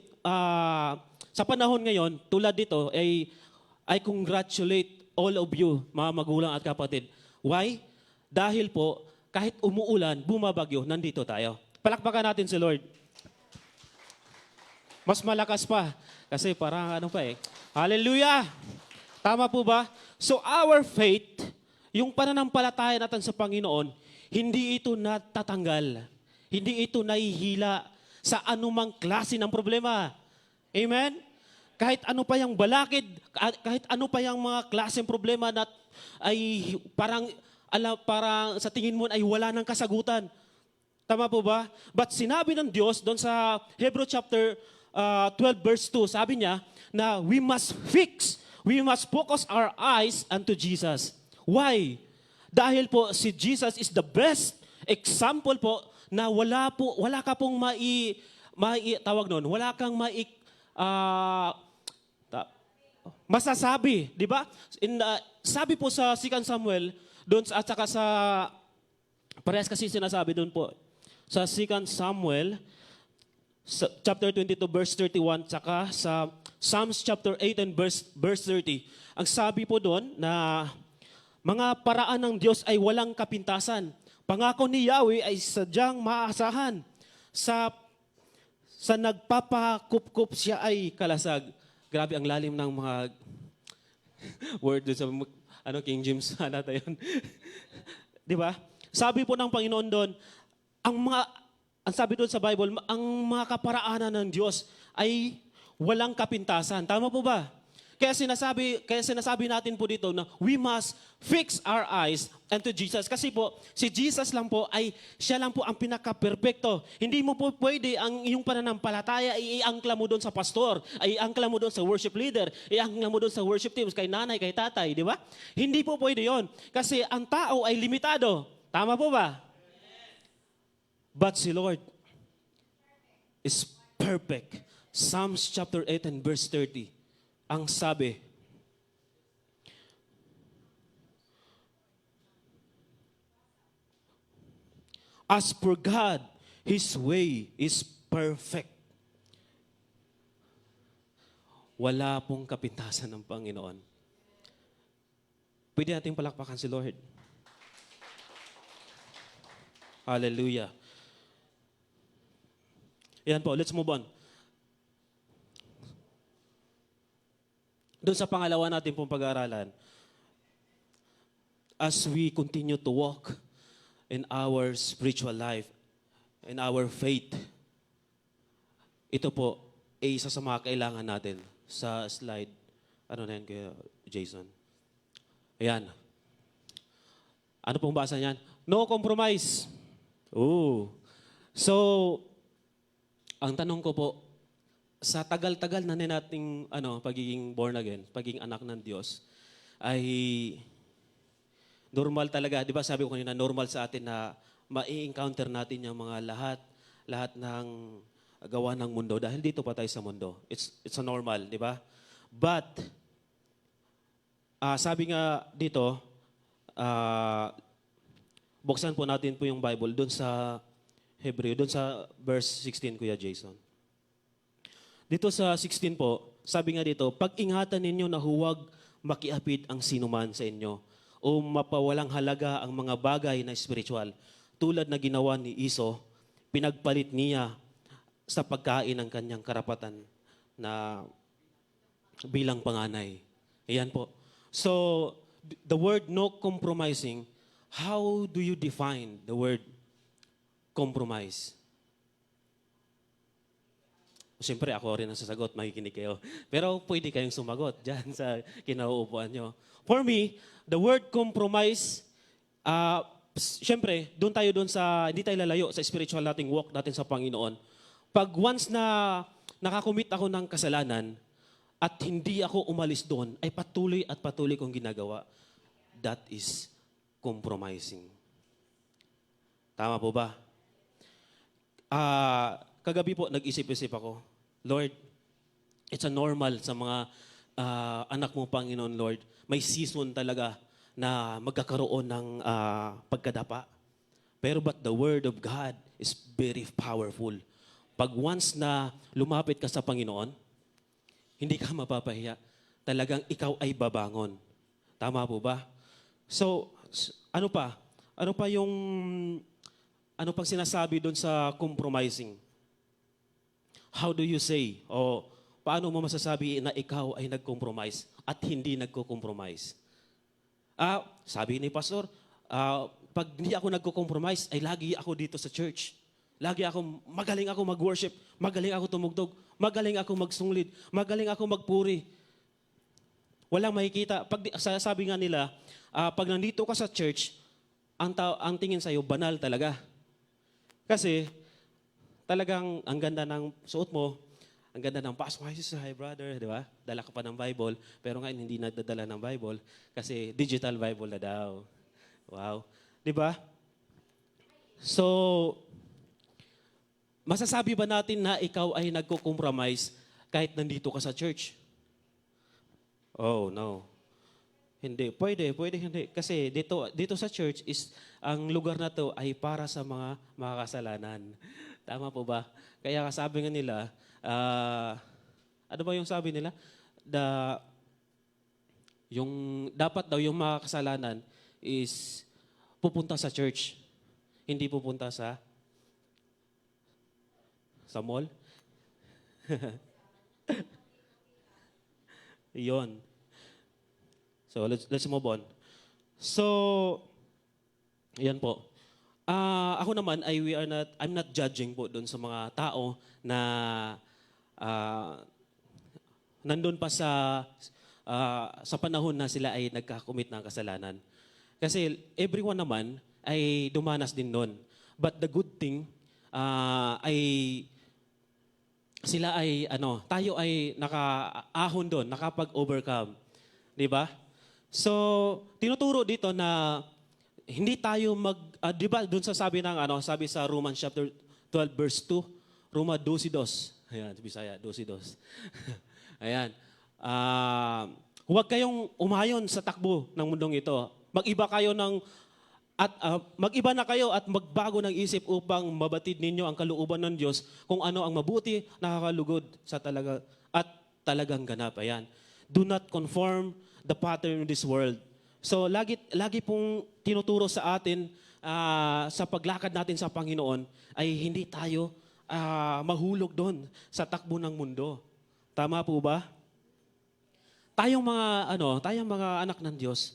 Speaker 5: sa panahon ngayon, tulad dito, I congratulate all of you, mga magulang at kapatid. Why? Dahil po, kahit umuulan, bumabagyo, nandito tayo. Palakpakan natin si Lord. Mas malakas pa. Kasi parang Hallelujah! Tama po ba? So our faith, yung pananampalataya natin sa Panginoon, hindi ito natatanggal. Hindi ito nahihila sa anumang klase ng problema. Amen? Kahit ano pa yung balakid, kahit ano pa yung mga klaseng problema na ay parang sa tingin mo ay wala ng kasagutan. Tama po ba? But sinabi ng Diyos doon sa Hebrew chapter 12 verse 2, sabi niya na we must focus our eyes unto Jesus. Why? Dahil po si Jesus is the best example po na wala ka pong wala kang masasabi, di ba? Sabi po sa 2 Samuel, doon at saka sa, parehas kasi sinasabi doon po, sa 2 Samuel, chapter 22, verse 31, saka sa Psalms chapter 8 and verse 30. Ang sabi po doon na mga paraan ng Diyos ay walang kapintasan. Pangako ni Yahweh ay sadyang maaasahan. Sa nagpapakup-kup siya ay kalasag. Grabe ang lalim ng mga word doon sa King James nata yun. Di ba? Sabi po ng Panginoon doon, ang sabi doon sa Bible, ang mga kaparaanan ng Diyos ay walang kapintasan. Tama po ba? Kaya sinasabi natin po dito na we must fix our eyes unto Jesus. Kasi po, si Jesus lang po siya lang po ang pinaka-perfecto. Hindi mo po pwede ang iyong pananampalataya i-angkla mo doon sa pastor, i-angkla mo doon sa worship leader, i-angkla mo doon sa worship teams, kay nanay, kay tatay, di ba? Hindi po pwede yon. Kasi ang tao ay limitado. Tama po ba? But si Lord is perfect. Psalms chapter 8 and verse 30. Ang sabi, As for God, His way is perfect. Wala pong kapintasan ng Panginoon. Pwede nating palakpakan si Lord. Hallelujah. Yan po, let's move on. Doon sa pangalawa natin pong pag-aaralan, as we continue to walk in our spiritual life, in our faith, ito po ay isa sa mga kailangan natin sa slide. Ano na yan, Kuya Jason? Ayan. Ano pong basa niyan? No compromise. Oh. So, ang tanong ko po, sa tagal-tagal na nating pagiging born again, pagiging anak ng Diyos, ay normal talaga, di ba sabi ko kanina, normal sa atin na ma-encounter natin yung mga lahat ng gawa ng mundo dahil dito pa tayo sa mundo. It's a normal, di ba? But, sabi nga dito, buksan po natin po yung Bible doon sa Hebreo, doon sa verse 16, Kuya Jason. Dito sa 16 po, sabi nga dito, pag-ingatan ninyo na huwag makiapid ang sinuman sa inyo o mapawalang halaga ang mga bagay na spiritual. Tulad na ginawa ni Iso, pinagpalit niya sa pagkain ng kanyang karapatan na bilang panganay. Ayan po. So, the word no compromising, how do you define the word compromise? Siyempre, ako rin ang sasagot, makikinig kayo. Pero pwede kayong sumagot dyan sa kinauupuan nyo. For me, the word compromise, siyempre, doon sa, hindi tayo lalayo sa spiritual nating walk natin sa Panginoon. Pag once na nakakumit ako ng kasalanan at hindi ako umalis doon, ay patuloy at patuloy kong ginagawa. That is compromising. Tama po ba? Kagabi po, nag-isip-isip ako, Lord, it's a normal sa mga anak mo, Panginoon, Lord. May season talaga na magkakaroon ng pagkadapa. Pero but the Word of God is very powerful. Pag once na lumapit ka sa Panginoon, hindi ka mapapahiya. Talagang ikaw ay babangon. Tama po ba? So, ano pa? Ano pang sinasabi doon sa compromising? How do you say? O paano mo masasabi na ikaw ay nag-compromise at hindi nagko-compromise? Sabi ni Pastor, pag hindi ako nagko-compromise, ay lagi ako dito sa church. Magaling ako mag-worship, magaling ako tumugtog, magaling ako magsunglid, magaling ako magpuri. Walang makikita. Sabi nga nila, pag nandito ka sa church, ang tingin sa'yo, banal talaga. Kasi, talagang ang ganda ng suot mo, ang ganda ng pasok, hi brother, di ba? Dala ka pa ng Bible, pero ngayon hindi nagdadala ng Bible kasi digital Bible na daw. Wow. Di ba? So, masasabi ba natin na ikaw ay nagko-compromise kahit nandito ka sa church? Oh, no. Hindi. Pwede hindi. Kasi dito sa church is, ang lugar na to ay para sa mga makakasalanan. Tama po ba? Kaya sabi nga nila, ano ba yung sabi nila? Dapat daw yung makakasalanan is pupunta sa church. Hindi pupunta sa mall. Iyon. So, let's move on. So, yan po. Ako naman, I'm not judging po doon sa mga tao na nandun pa sa panahon na sila ay nagkakumit ng kasalanan. Kasi everyone naman ay dumanas din doon. But the good thing ay sila ay tayo ay nakaahon doon, nakapag-overcome. 'Di ba? So, tinuturo dito na hindi tayo 'di ba doon sa sabi ng sabi sa Romans chapter 12 verse 2, Roma 12:2. Ayan, Bisaya 12:2. Ayan. Huwag kayong umayon sa takbo ng mundong ito. Mag-iba kayo ng At mag-iba na kayo at magbago ng isip upang mabatid ninyo ang kalooban ng Diyos kung ano ang mabuti, nakakalugod sa talaga at talagang ganap. Ayan. Do not conform the pattern of this world. So lagi pong tinuturo sa atin sa paglakad natin sa Panginoon ay hindi tayo mahulog doon sa takbo ng mundo. Tama po ba? Tayong mga anak ng Diyos,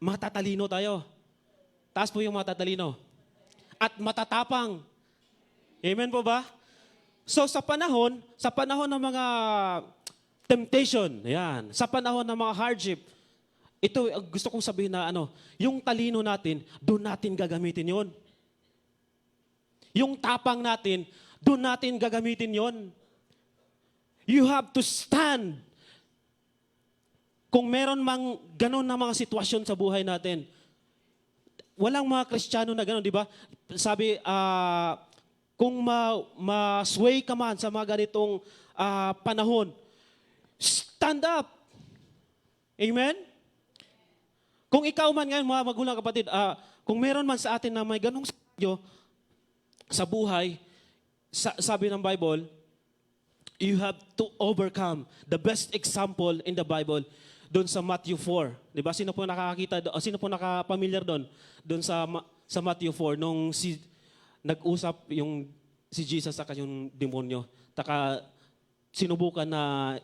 Speaker 5: matatalino tayo. Taas po yung matatalino. At matatapang. Amen po ba? So sa panahon ng mga temptation, yan, sa panahon ng mga hardship, ito gusto kong sabihin na yung talino natin, doon natin gagamitin yon. Yung tapang natin, doon natin gagamitin yon. You have to stand. Kung meron mang ganon na mga sitwasyon sa buhay natin, walang mga Kristiyano na gano'n, di ba? Sabi, kung ma-sway ka man sa mga ganitong panahon, stand up. Amen? Kung ikaw man ngayon, mga magulang kapatid, kung meron man sa atin na may ganong sa buhay, sabi ng Bible, you have to overcome. The best example in the Bible, doon sa Matthew 4. Di ba? Sino po nakakakita, sino po nakapamilyar doon? Doon sa Matthew 4, nung nag-usap si Jesus sa yung demonyo. Sinubukan na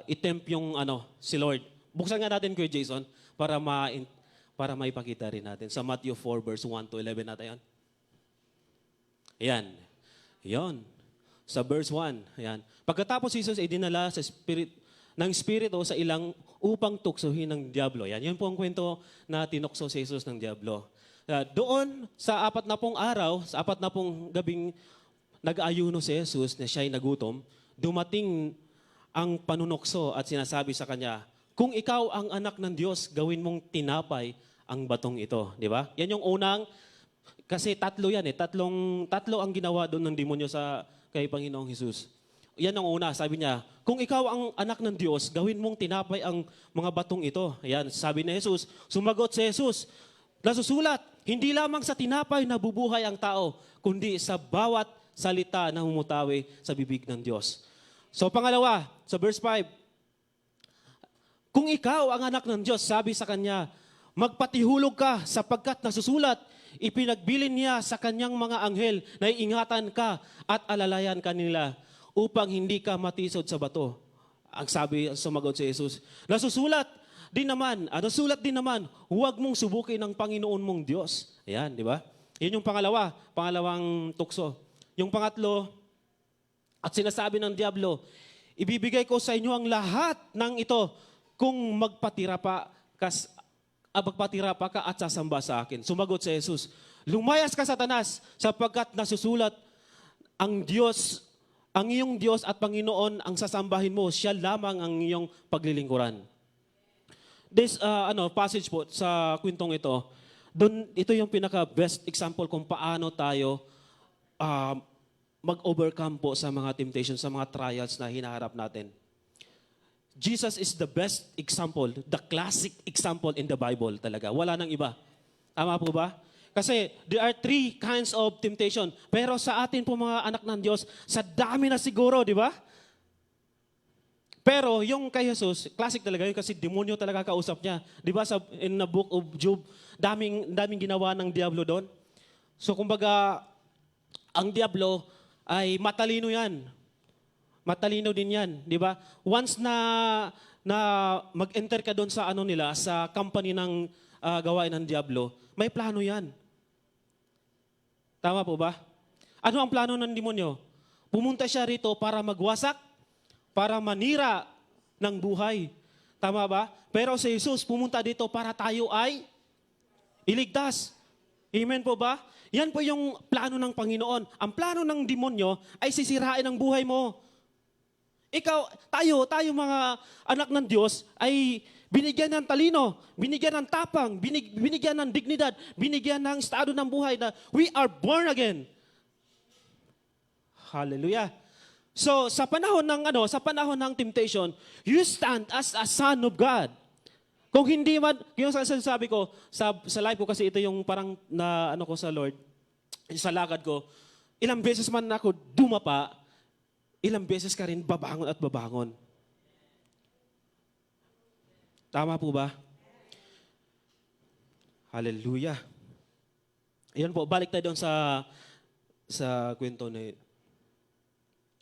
Speaker 5: i-tempt yung si Lord. Buksan nga natin Kuya Jason para maipakita rin natin. Sa Matthew 4 verse 1 to 11 natin yan. Ayan. Ayan. Sa verse 1. Ayan. Pagkatapos Jesus ay dinala ng Espiritu sa ilang upang tuksohin ng Diablo. Yan. Yun po ang kwento na tinukso si Jesus ng Diablo. Doon sa 40 araw, sa 40 gabing nag-ayuno si Jesus na siya'y nagutom, dumating ang panunokso at sinasabi sa kanya, kung ikaw ang anak ng Diyos, gawin mong tinapay ang batong ito. Di ba? Yan yung unang, kasi tatlo yan eh. Tatlo ang ginawa doon ng demonyo kay Panginoong Jesus. Yan ang una, sabi niya, kung ikaw ang anak ng Diyos, gawin mong tinapay ang mga batong ito. Ayan, sabi ni Jesus, sumagot si Jesus, nasusulat, hindi lamang sa tinapay nabubuhay ang tao, kundi sa bawat salita na humutawi sa bibig ng Diyos. So pangalawa, sa verse 5, kung ikaw ang anak ng Diyos, sabi sa kanya, magpatihulog ka sapagkat nasusulat, ipinagbilin niya sa kanyang mga anghel na iingatan ka at alalayan ka nila upang hindi ka matisod sa bato. Ang sumagot si Jesus, nasusulat din naman, huwag mong subukin ang Panginoon mong Diyos. Ayan, di ba? Yan yung pangalawang tukso. Yung pangatlo, at sinasabi ng Diablo, ibibigay ko sa inyo ang lahat ng ito kung magpatira pa ka at sasamba sa akin. Sumagot si Jesus, lumayas ka Satanas sapagkat nasusulat ang iyong Diyos at Panginoon ang sasambahin mo, siya lamang ang iyong paglilingkuran. This passage po sa kwentong ito, ito yung pinaka-best example kung paano tayo mag-overcome po sa mga temptations, sa mga trials na hinaharap natin. Jesus is the best example, the classic example in the Bible talaga. Wala nang iba. Tama po ba? Kasi there are 3 kinds of temptation. Pero sa atin po mga anak ng Diyos, sa dami na siguro, di ba? Pero yung kay Jesus, classic talaga yun kasi demonyo talaga kausap niya. Di ba in the book of Job, daming ginawa ng Diablo doon. So kumbaga, ang Diablo ay matalino yan. Matalino din yan, di ba? Once na mag-enter ka doon sa sa company ng gawain ng Diablo, may plano yan. Tama po ba? Ano ang plano ng demonyo? Pumunta siya rito para magwasak, para manira ng buhay. Tama ba? Pero si Jesus pumunta dito para tayo ay iligtas. Amen po ba? Yan po yung plano ng Panginoon. Ang plano ng demonyo ay sisirain ang buhay mo. Tayo mga anak ng Diyos ay binigyan ng talino, binigyan ng tapang, binigyan ng dignidad, binigyan ng estado ng buhay na we are born again. Hallelujah. So sa panahon ng temptation, you stand as a son of God. Kung hindi man, yung sabi ko, sa life ko kasi ito yung parang na ano ko sa Lord, sa lakad ko, ilang beses man ako dumapa, ilang beses ka rin babangon at babangon. Tama po ba? Hallelujah. Ayan po, balik tayo doon sa kwento na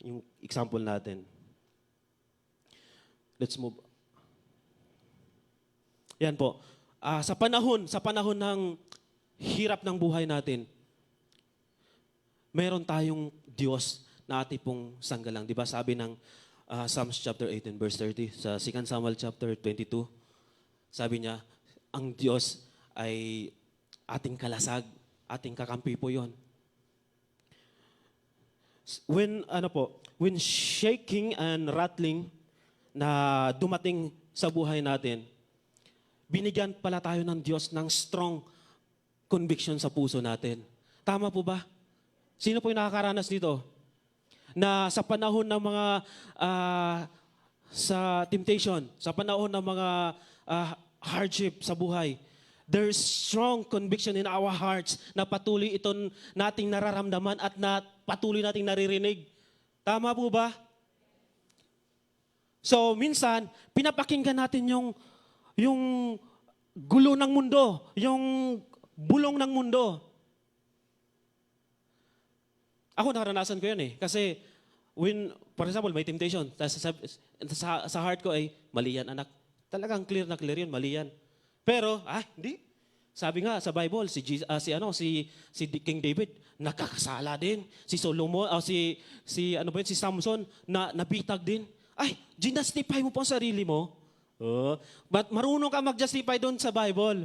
Speaker 5: yung example natin. Let's move. Yan po. Sa panahon ng hirap ng buhay natin, meron tayong Diyos na ating pong sanggalang. Di ba sabi ng Psalms chapter 18 verse 30, sa 2 Samuel chapter 22, sabi niya, ang Diyos ay ating kalasag, ating kakampi po yon. When shaking and rattling na dumating sa buhay natin, binigyan pala tayo ng Diyos ng strong conviction sa puso natin. Tama po ba? Sino po yung nakakaranas dito? Na sa panahon ng mga sa temptation, sa panahon ng mga hardship sa buhay, there's strong conviction in our hearts na patuloy ito nating nararamdaman at na patuloy nating naririnig. Tama po ba? So, minsan, pinapakinggan natin yung gulo ng mundo, yung bulong ng mundo. Ako naranasan ko yan eh. Kasi, for example, may temptation. Sa heart ko ay, mali yan anak. Talagang clear na clear yun, mali yan. Pero, hindi. Sabi nga sa Bible, si King David, nakakasala din. Si Solomon, si Samson, nabitag din. Ginastify mo po ang sarili mo. But marunong ka mag-justify doon sa Bible.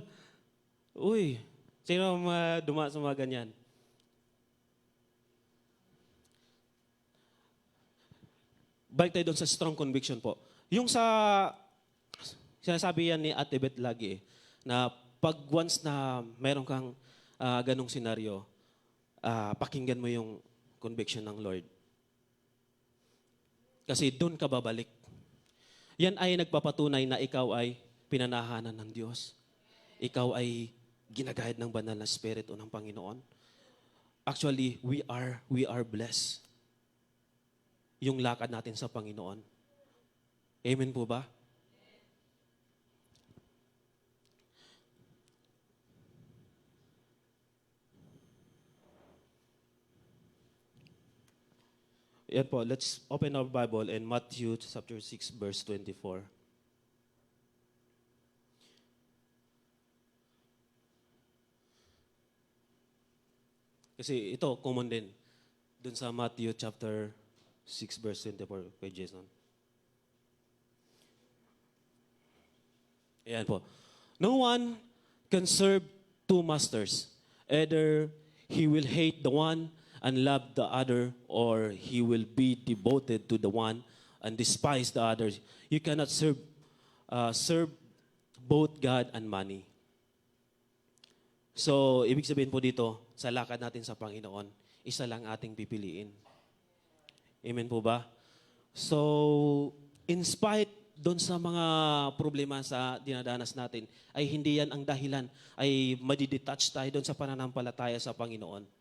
Speaker 5: Uy, sino duma sa mga ganyan? Balik tayo doon sa strong conviction po. Yung sinasabi yan ni Ate Beth lagi na pag once na meron kang ganong senaryo, pakinggan mo yung conviction ng Lord. Kasi doon ka babalik. Yan ay nagpapatunay na ikaw ay pinanahanan ng Diyos. Ikaw ay ginagahid ng banal na Espiritu ng Panginoon. Actually, we are blessed. Yung lakad natin sa Panginoon. Amen po ba? Yan po, let's open our Bible in Matthew chapter 6 verse 24. Kasi ito, common din. Dun sa Matthew chapter 6 verse 24 kay Jason. Ayan po. No one can serve two masters. Either he will hate the one and love the other, or he will be devoted to the one and despise the other. You cannot serve both God and money. So, ibig sabihin po dito, sa lakad natin sa Panginoon, isa lang ating pipiliin. Amen po ba? So, in spite doon sa mga problema sa dinadanas natin, ay hindi yan ang dahilan, ay madidetach tayo doon sa pananampalataya sa Panginoon.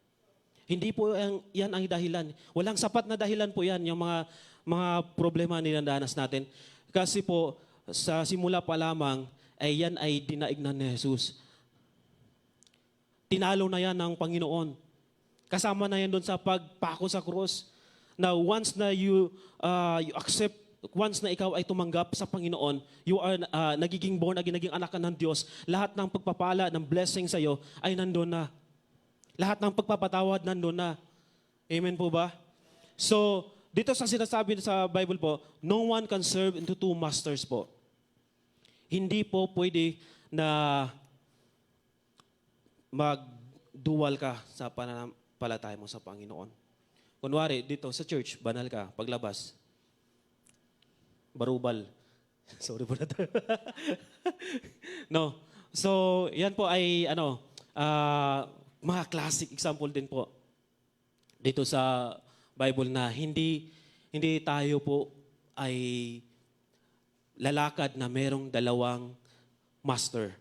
Speaker 5: Hindi po yan ang dahilan. Walang sapat na dahilan po yan, yung mga problema na dinadanas natin. Kasi po, sa simula pa lamang, ay yan ay dinaig na ni Jesus. Tinalo na yan ng Panginoon. Kasama na yan doon sa pagpako sa krus. Now, once na you accept, once na ikaw ay tumanggap sa Panginoon, you are nagiging born again, naging anak ka ng Diyos, lahat ng pagpapala, ng blessing sa iyo ay nandun na. Lahat ng pagpapatawad nandun na. Amen po ba? So, dito sa sinasabi sa Bible po, no one can serve into two masters po. Hindi po pwede na mag-dual ka sa pananampalataya mo sa Panginoon. Kunwari, dito sa church, banal ka, paglabas, barubal. Sorry po na tayo. No. So, yan po ay, mga classic example din po dito sa Bible na hindi tayo po ay lalakad na merong dalawang master.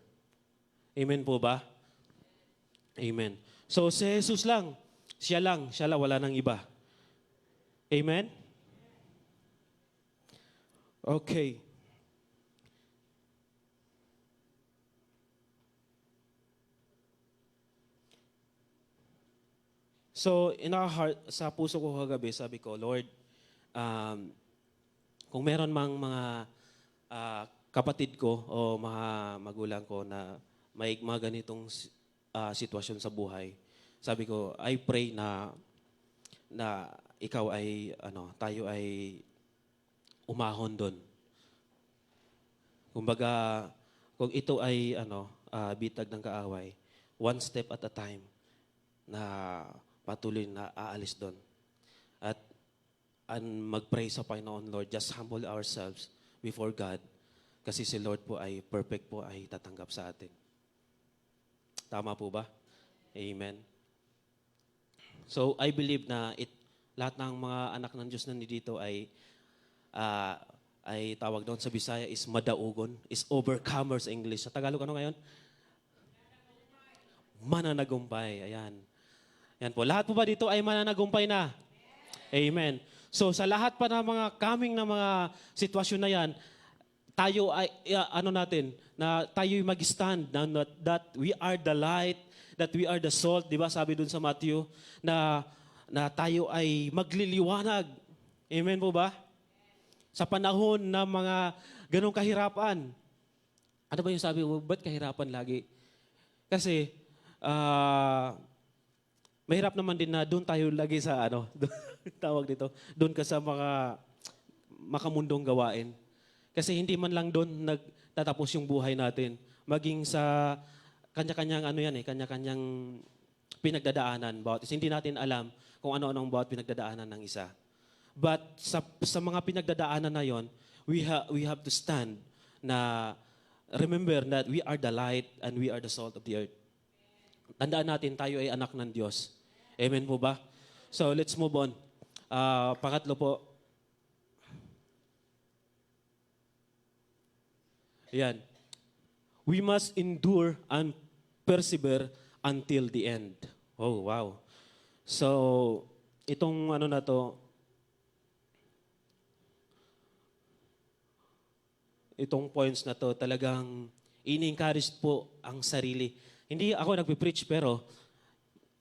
Speaker 5: Amen po ba? Amen. So si Jesus lang, siya lang, wala nang iba. Amen? Okay. So, in our heart, sa puso ko kagabi, sabi ko, Lord, kung meron mang mga kapatid ko o mga magulang ko na may mga ganitong sitwasyon sa buhay, sabi ko, I pray na ikaw ay, tayo ay umahon doon. Kumbaga, kung ito ay, bitag ng kaaway, one step at a time, na patuloy na aalis doon. At mag-pray sa Panginoon, Lord, just humble ourselves before God kasi si Lord po ay perfect po ay tatanggap sa atin. Tama po ba? Amen. So, I believe na lahat ng mga anak ng Diyos na dito ay tawag doon sa Bisaya is madaugon, is overcomer sa English. Sa Tagalog, ano ngayon? Mananagumpay. Ayan. Yan po. Lahat po ba dito ay mananagumpay na? Amen. So sa lahat pa ng mga coming na mga sitwasyon na yan, tayo ay, na tayo mag-stand that we are the light, that we are the salt, di ba? Sabi dun sa Matthew, na tayo ay magliliwanag. Amen po ba? Sa panahon na mga ganong kahirapan. Ano ba yung sabi mo? Ba't kahirapan lagi? Kasi, mahirap naman din na doon tayo lagi sa tawag dito, doon ka sa mga makamundong gawain. Kasi hindi man lang doon nagtatapos yung buhay natin. Maging sa kanya-kanyang kanya-kanyang pinagdadaanan. Hindi natin alam kung ano-ano ang bawat pinagdadaanan ng isa. But sa mga pinagdadaanan na yon, we have to stand na remember that we are the light and we are the salt of the earth. Tandaan natin, tayo ay anak ng Diyos. Amen po ba? So, let's move on. Pangatlo po. Ayan. We must endure and persevere until the end. Oh, wow. So, itong na to, itong points na to, talagang in-encourage po ang sarili. Hindi ako nagpipreach, pero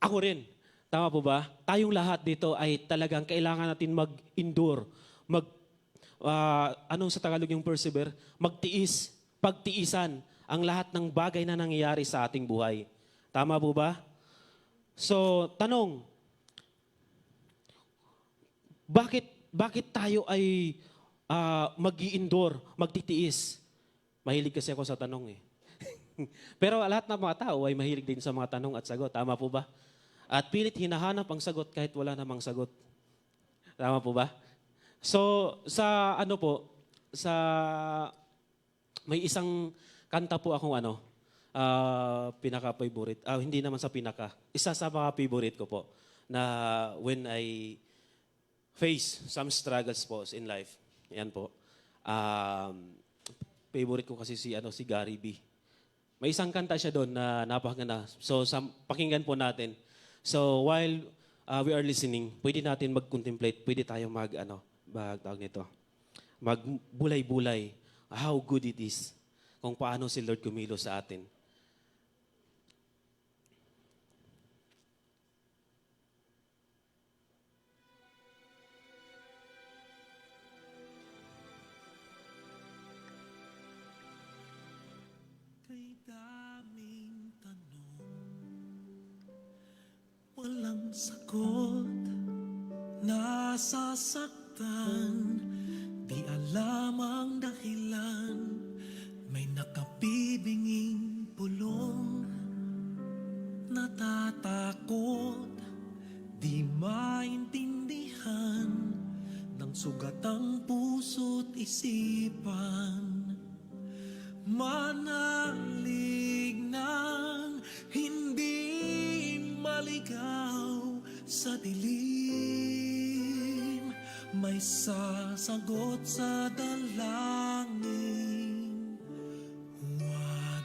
Speaker 5: ako rin. Tama po ba? Tayong lahat dito ay talagang kailangan natin mag-endure. Anong sa Tagalog yung persevere? Magtiis, pagtiisan ang lahat ng bagay na nangyayari sa ating buhay. Tama po ba? So, tanong, bakit tayo ay mag-i-endure, magtitiis? Mahilig kasi ako sa tanong eh. Pero lahat ng mga tao ay mahilig din sa mga tanong at sagot. Tama po ba? At pilit hinahanap ang sagot kahit wala namang sagot. Tama po ba? So, may isang kanta po akong pinaka-favorite. Hindi naman sa pinaka. Isa sa mga favorite ko po na when I face some struggles po in life. Yan po. Favorite ko kasi si Gary B. May isang kanta siya doon na napakaganda. So, pakinggan po natin. So, while we are listening, pwede natin mag-contemplate, pwede tayo magbulay-bulay how good it is, kung paano si Lord kumilos sa atin.
Speaker 2: Kay daming tanong, walang sagot, nasasaktan, di alam ang dahilan, may nakabibinging pulong, natatakot, di maintindihan, ng sugat ang puso't isipan. Manalig ng hindi maligaw sa dilim, may sasagot sa dalangin. Huwag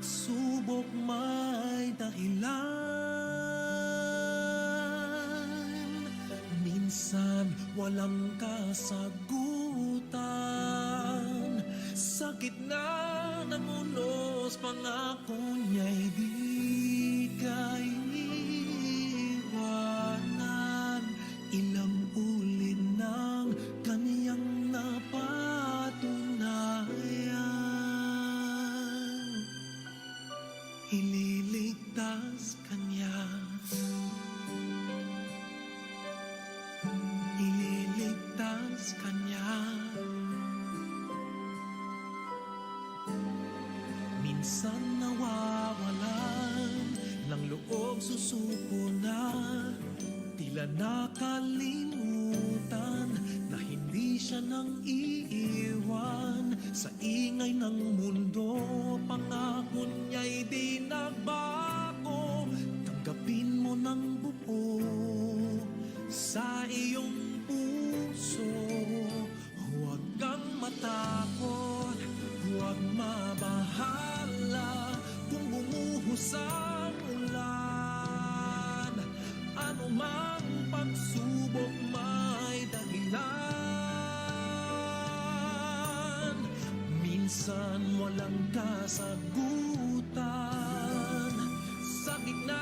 Speaker 2: pagsubok may dahilan. Minsan walang kasagutan. Sa gitna ng unos, pangako niya'y di kaiwanan. Ilang ulit ng kaniyang napatunayan. Ililigtas kanya. Ililigtas kanya. Minsan nawawalan ng loob, susuko na. Tila nakalimutan na hindi siya nang iiwan. Sa ingay ng mundo, pangako niya'y di nagbago. Tanggapin mo ng buo sa iyong puso. Huwag kang matakot, huwag mabahala kung bumuhos ang ulan. Ano mang pagsubok may dahilan. Minsan walang kasagutan. Sa gitna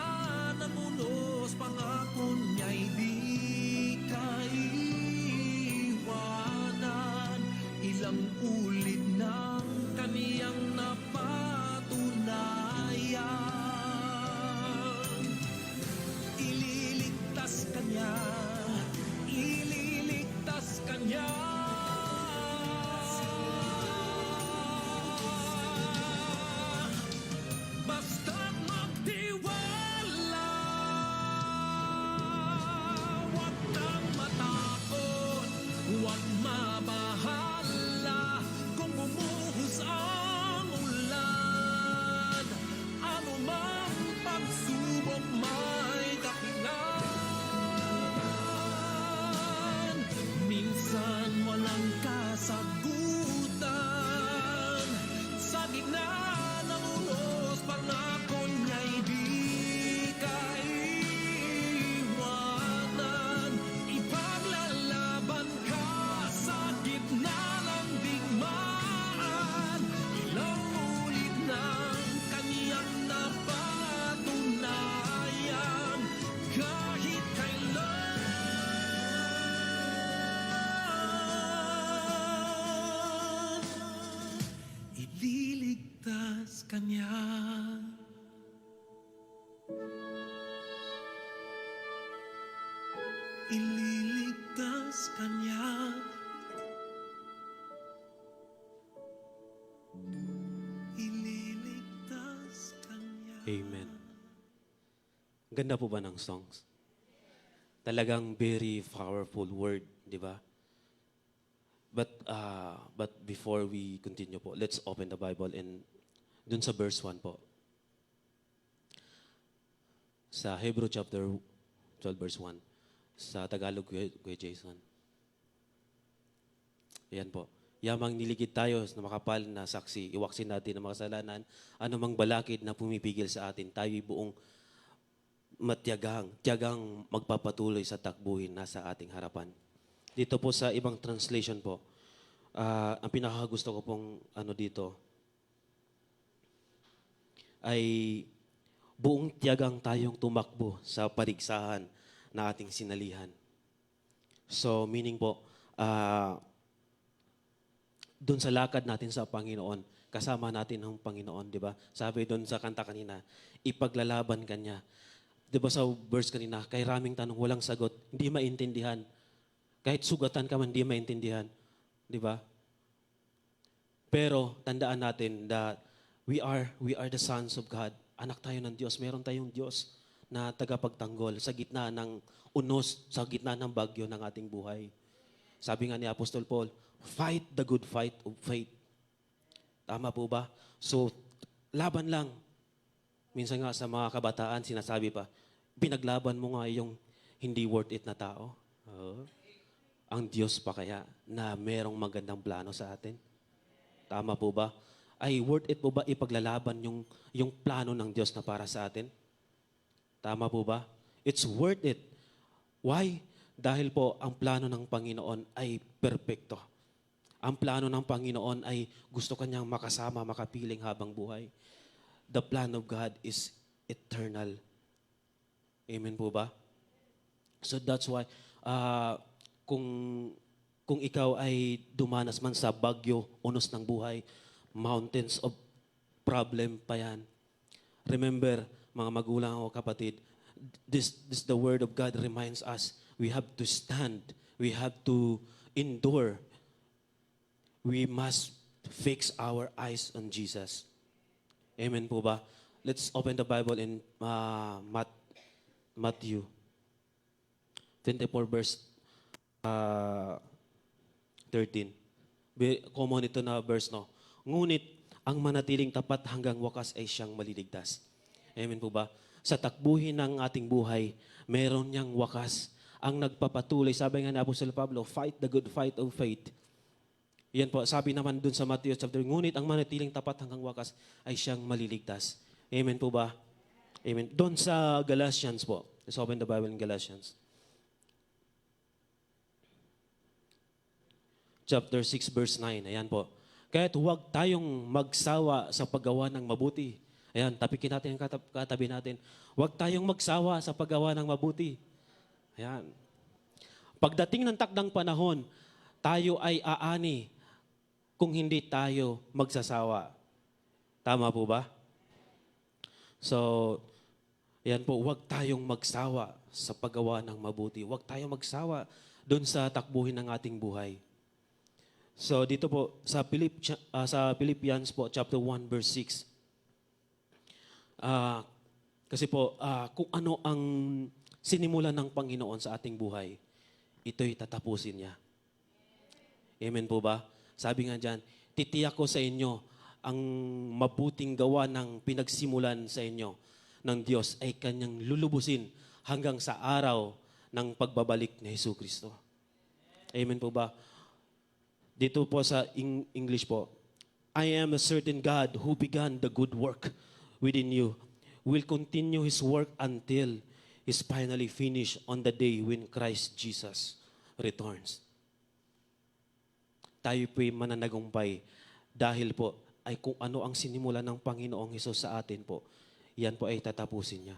Speaker 2: ng unos, pangako niya'y di kaiwanan. Ilang ulit ng kaniyang napatunayan. Ililigtas kanya. Ililigtas kanya. Basta't magtiwala, huwag kang matakot, huwag mabahala kung bumuhos ang ulan. Ano mang pagsubok may dahilan. Minsan walang kasagutan. Sa gitna ng unos, pangako niya'y di kaiwanan. Ipaglalaban ka sa gitna ng digmaan. Ilang ulit ng kaniyang napatunayan. Kahit kailan, ililigtas kanya. Ililigtas kanya. Ililigtas kanya.
Speaker 5: Amen. Ganda po ba ng songs? Talagang very powerful word, di ba? But before we continue po, let's open the Bible and dun sa verse 1 po. Sa Hebrew chapter 12 verse 1. Sa Tagalog, Kuya Jason. Ayan po. Yamang niligid tayo na makapal na saksi, iwaksin natin ang mga kasalanan, anumang balakid na pumipigil sa atin, tayo'y buong tiyagang magpapatuloy sa takbuhin nasa ating harapan. Dito po sa ibang translation po, ang pinakagusto ko pong dito ay buong tiyagang tayong tumakbo sa paligsahan na ating sinalihan. So meaning po, doon sa lakad natin sa Panginoon, kasama natin ang Panginoon, di ba? Sabi doon sa kanta kanina, ipaglalaban ka niya. Di ba sa verse kanina, kay raming tanong, walang sagot, hindi maintindihan. Kahit sugatan ka man, hindi maintindihan. Di ba? Pero tandaan natin that we are the sons of God. Anak tayo ng Diyos. Meron tayong Diyos na tagapagtanggol sa gitna ng unos, sa gitna ng bagyo ng ating buhay. Sabi nga ni Apostol Paul, fight the good fight of faith. Tama po ba? So, laban lang. Minsan nga sa mga kabataan, sinasabi pa, pinaglaban mo nga yung hindi worth it na tao. Ang Diyos pa kaya na merong magandang plano sa atin? Tama po ba? ay worth it po ba ipaglalaban yung plano ng Diyos na para sa atin? Tama po ba? It's worth it. Why? Dahil po ang plano ng Panginoon ay perpekto. Ang plano ng Panginoon ay gusto kanyang makasama, makapiling habang buhay. The plan of God is eternal. Amen po ba? So that's why, kung ikaw ay dumanas man sa bagyo, unos ng buhay, mountains of problem pa yan. Remember, mga magulang o kapatid, this the word of God reminds us, we have to stand, we have to endure. We must fix our eyes on Jesus. Amen po ba? Let's open the Bible in Matthew 24 verse 13. Common ito na verse, no? Ngunit, ang manatiling tapat hanggang wakas ay siyang maliligtas. Amen po ba? Sa takbuhin ng ating buhay, meron niyang wakas. Ang nagpapatuloy, sabi nga ni Apostol Pablo, fight the good fight of faith. Yan po, sabi naman dun sa Matthew chapter, ngunit ang manatiling tapat hanggang wakas ay siyang maliligtas. Amen po ba? Amen. Doon sa Galatians po. Let's open the Bible in Galatians. Chapter 6, verse 9. Ayan po. Kaya't huwag tayong magsawa sa paggawa ng mabuti. Ayan, tapikin natin ang katabi natin. Huwag tayong magsawa sa paggawa ng mabuti. Ayan. Pagdating ng takdang panahon, tayo ay aani kung hindi tayo magsasawa. Tama po ba? So, yan po, huwag tayong magsawa sa paggawa ng mabuti. Huwag tayong magsawa doon sa takbuhin ng ating buhay. So dito po sa Philippians po chapter 1 verse 6. Kasi po kung ano ang sinimulan ng Panginoon sa ating buhay, ito'y tatapusin niya. Amen po ba? Sabi nga diyan, titiyak ko sa inyo ang mabuting gawa ng pinagsimulan sa inyo ng Diyos ay kanyang lulubusin hanggang sa araw ng pagbabalik ni Jesucristo. Amen po ba? Dito po sa English po, I am a certain God who began the good work within you will continue His work until is finally finished on the day when Christ Jesus returns. Tayo po'y mananagumpay dahil po ay kung ano ang sinimula ng Panginoong Hesus sa atin po, yan po ay tatapusin niya.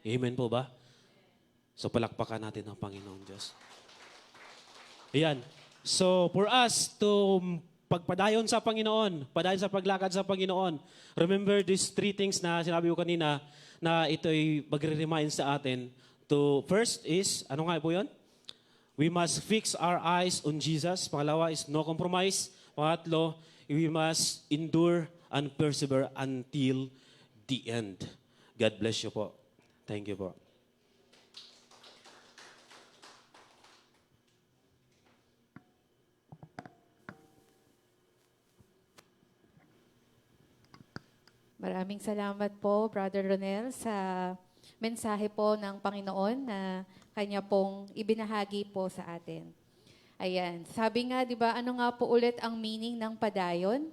Speaker 5: Amen po ba? So palakpakan natin ang Panginoong Diyos. Ayan. So, for us to pagpadayon sa Panginoon, padayon sa paglakad sa Panginoon, remember these three things na sinabi ko kanina na ito'y magre-remind sa atin to, first is, ano nga po yun? We must fix our eyes on Jesus. Pangalawa is no compromise. Pangatlo, we must endure and persevere until the end. God bless you po. Thank you po.
Speaker 4: Maraming salamat po, Brother Ronel, sa mensahe po ng Panginoon na kanya pong ibinahagi po sa atin. Ayan. Sabi nga, di ba, ano nga po ulit ang meaning ng padayon?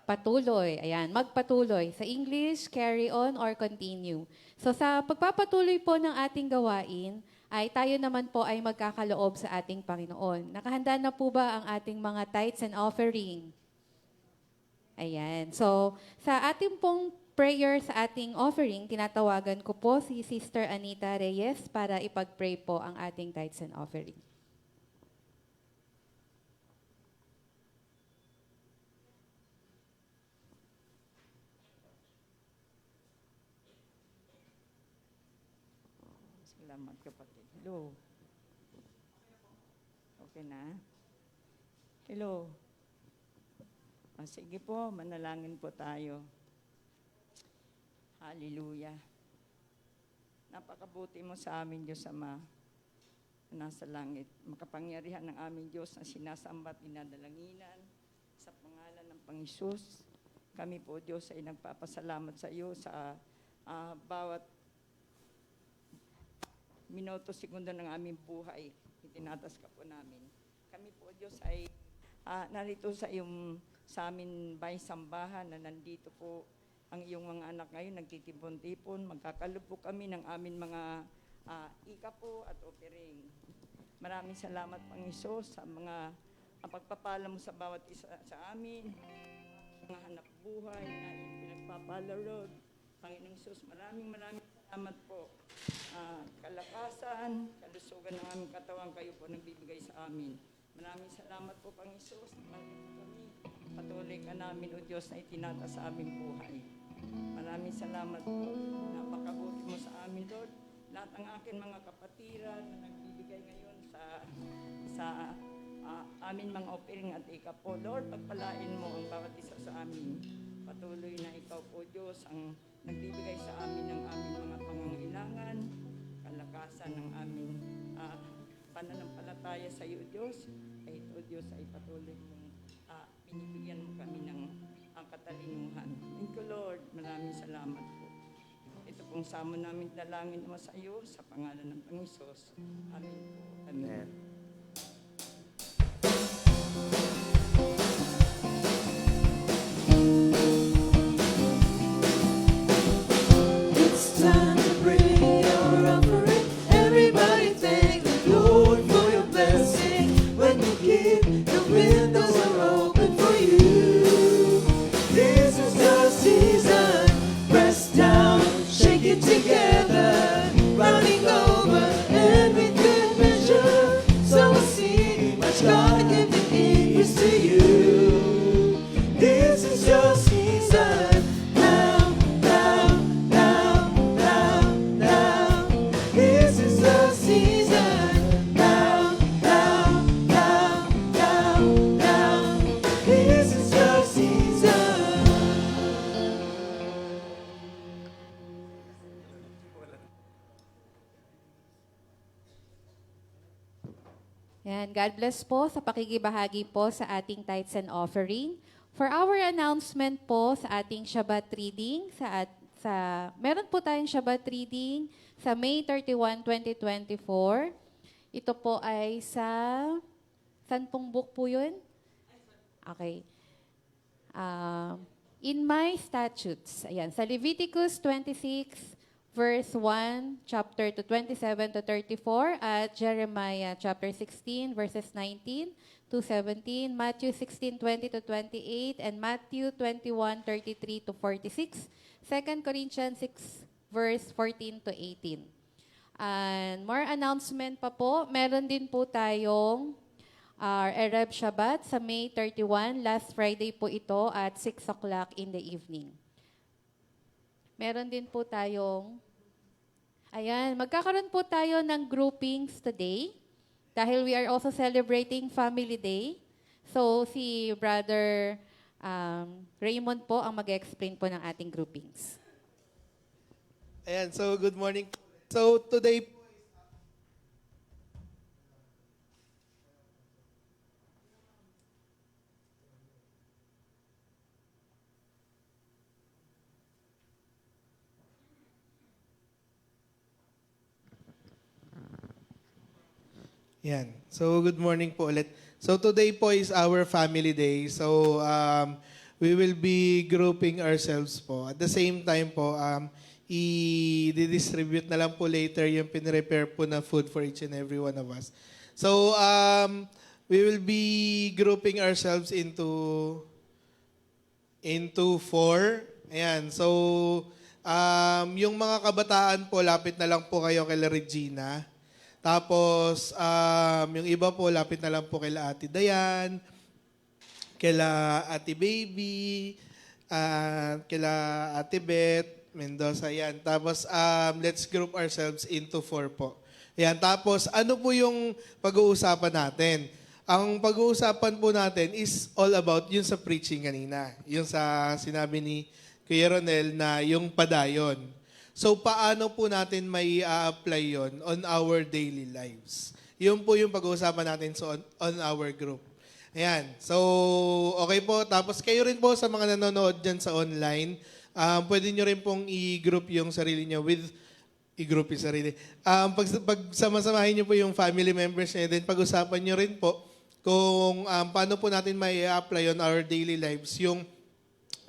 Speaker 4: Patuloy. Ayan, magpatuloy. Sa English, carry on or continue. So sa pagpapatuloy po ng ating gawain, ay tayo naman po ay magkakaloob sa ating Panginoon. Nakahanda na po ba ang ating mga tithes and offering? Ayan. So, sa ating pong prayer sa ating offering, tinatawagan ko po si Sister Anita Reyes para ipag-pray po ang ating tithes and offering.
Speaker 6: Salamat kapatid. Hello. Okay na? Hello. Sige po, manalangin po tayo. Hallelujah. Napakabuti mo sa amin, Diyos Ama, na nasa langit. Makapangyarihan ng aming Diyos na sinasamba at dinadalanginan sa pangalan ng Panginoon. Kami po, Diyos, ay nagpapasalamat sa iyo sa bawat minuto, segundo ng aming buhay. Itinatas ka po namin. Kami po, Diyos, ay narito sa iyong sa amin bahay sambahan na nandito po ang iyong mga anak ngayon, nagtitipon-tipon. Magkakalob po kami ng amin mga ikapo at offering. Maraming salamat, Panginoon, sa mga pagpapala mo sa bawat isa sa amin, mga hanap buhay na pinagpapala, Lord. Panginoong Sus, maraming salamat po. Kalakasan, kalusugan ng aming katawan, kayo po nagbibigay sa amin. Maraming salamat po, Panginoon Sus. Mahal kami. Patuloy ka namin, O Diyos, na itinata sa aming buhay. Maraming salamat po. Napakabuti mo sa amin, Lord. Lahat ng akin mga kapatiran na nagbibigay ngayon sa amin mga offering at ikaw po, Lord, pagpalain mo ang bawat isa sa amin. Patuloy na ikaw po, Diyos, ang nagbibigay sa amin ng aming mga pangangailangan, kalakasan ng aming pananampalataya sa iyo, Diyos. Ay ito, Diyos, ay patuloy mong binibigyan mo kami ng katalinuhan. Thank you, Lord. Maraming salamat po. Ito pong samo namin dalangin mo sa iyo sa pangalan ng Panginoon. Amen po. Amen.
Speaker 2: It's time to bring your offering. Everybody thank the Lord for your blessing. When you give, the windows are open for you. This is the season. Press down, shake it together, running over and with good measure. So we'll see much God give the increase to you. This is your season. Now, now, now, now, now. This is the season. Now, now, now, now, now. This is your season.
Speaker 4: Yan, God bless po sa pakikibahagi po sa ating tithes and offering. For our announcement po sa ating Shabbat reading, meron po tayong Shabbat reading sa May 31, 2024. Ito po ay saan pong book po yun? Okay. In my statutes, ayan, sa Leviticus 26, verse 1, chapter to 27 to 34, at Jeremiah chapter 16, verses 19 to 17, Matthew 16, 20 to 28, and Matthew 21, 33 to 46, 2 Corinthians 6, verse 14 to 18. And more announcement pa po, meron din po tayong Erev Shabbat sa May 31, last Friday po ito at 6 o'clock in the evening. Meron din po tayong, magkakaroon po tayo ng groupings today dahil we are also celebrating Family Day. So, si Brother Raymond po ang mag-explain po ng ating groupings.
Speaker 3: Ayan, so good morning. So today, yan. So good morning po ulit. So today po is our family day. So we will be grouping ourselves po. At the same time po, i-distribute na lang po later yung pinrepare po na food for each and every one of us. So we will be grouping ourselves into 4. Ayan. So yung mga kabataan po, lapit na lang po kayo kay Regina. Tapos, yung iba po, lapit na lang po kila Ate Dayan, kila Ate Baby, kila Ate Beth, Mendoza, yan. Tapos, let's group ourselves into 4 po. Yan. Tapos, ano po yung pag-uusapan natin? Ang pag-uusapan po natin is all about yung sa preaching kanina. Yung sa sinabi ni Kuya Ronel na yung padayon. So, paano po natin may apply yon on our daily lives? Yun po yung pag-uusapan natin on our group. Ayan. So, okay po. Tapos kayo rin po sa mga nanonood dyan sa online, pwede nyo rin pong i-group yung sarili nyo i-group yung sarili. Pagsama-samahin nyo po yung family members nyo, then pag-usapan nyo rin po kung paano po natin may apply on our daily lives yung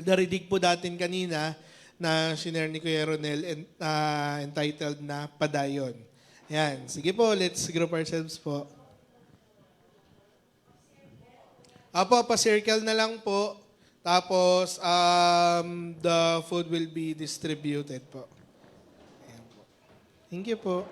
Speaker 3: narinig po natin kanina na sinare ni Kuya Ronel entitled na Padayon. Yan. Sige po, let's group ourselves po. Apo, pa-circle na lang po. Tapos, the food will be distributed po. Ayan po. Thank you po.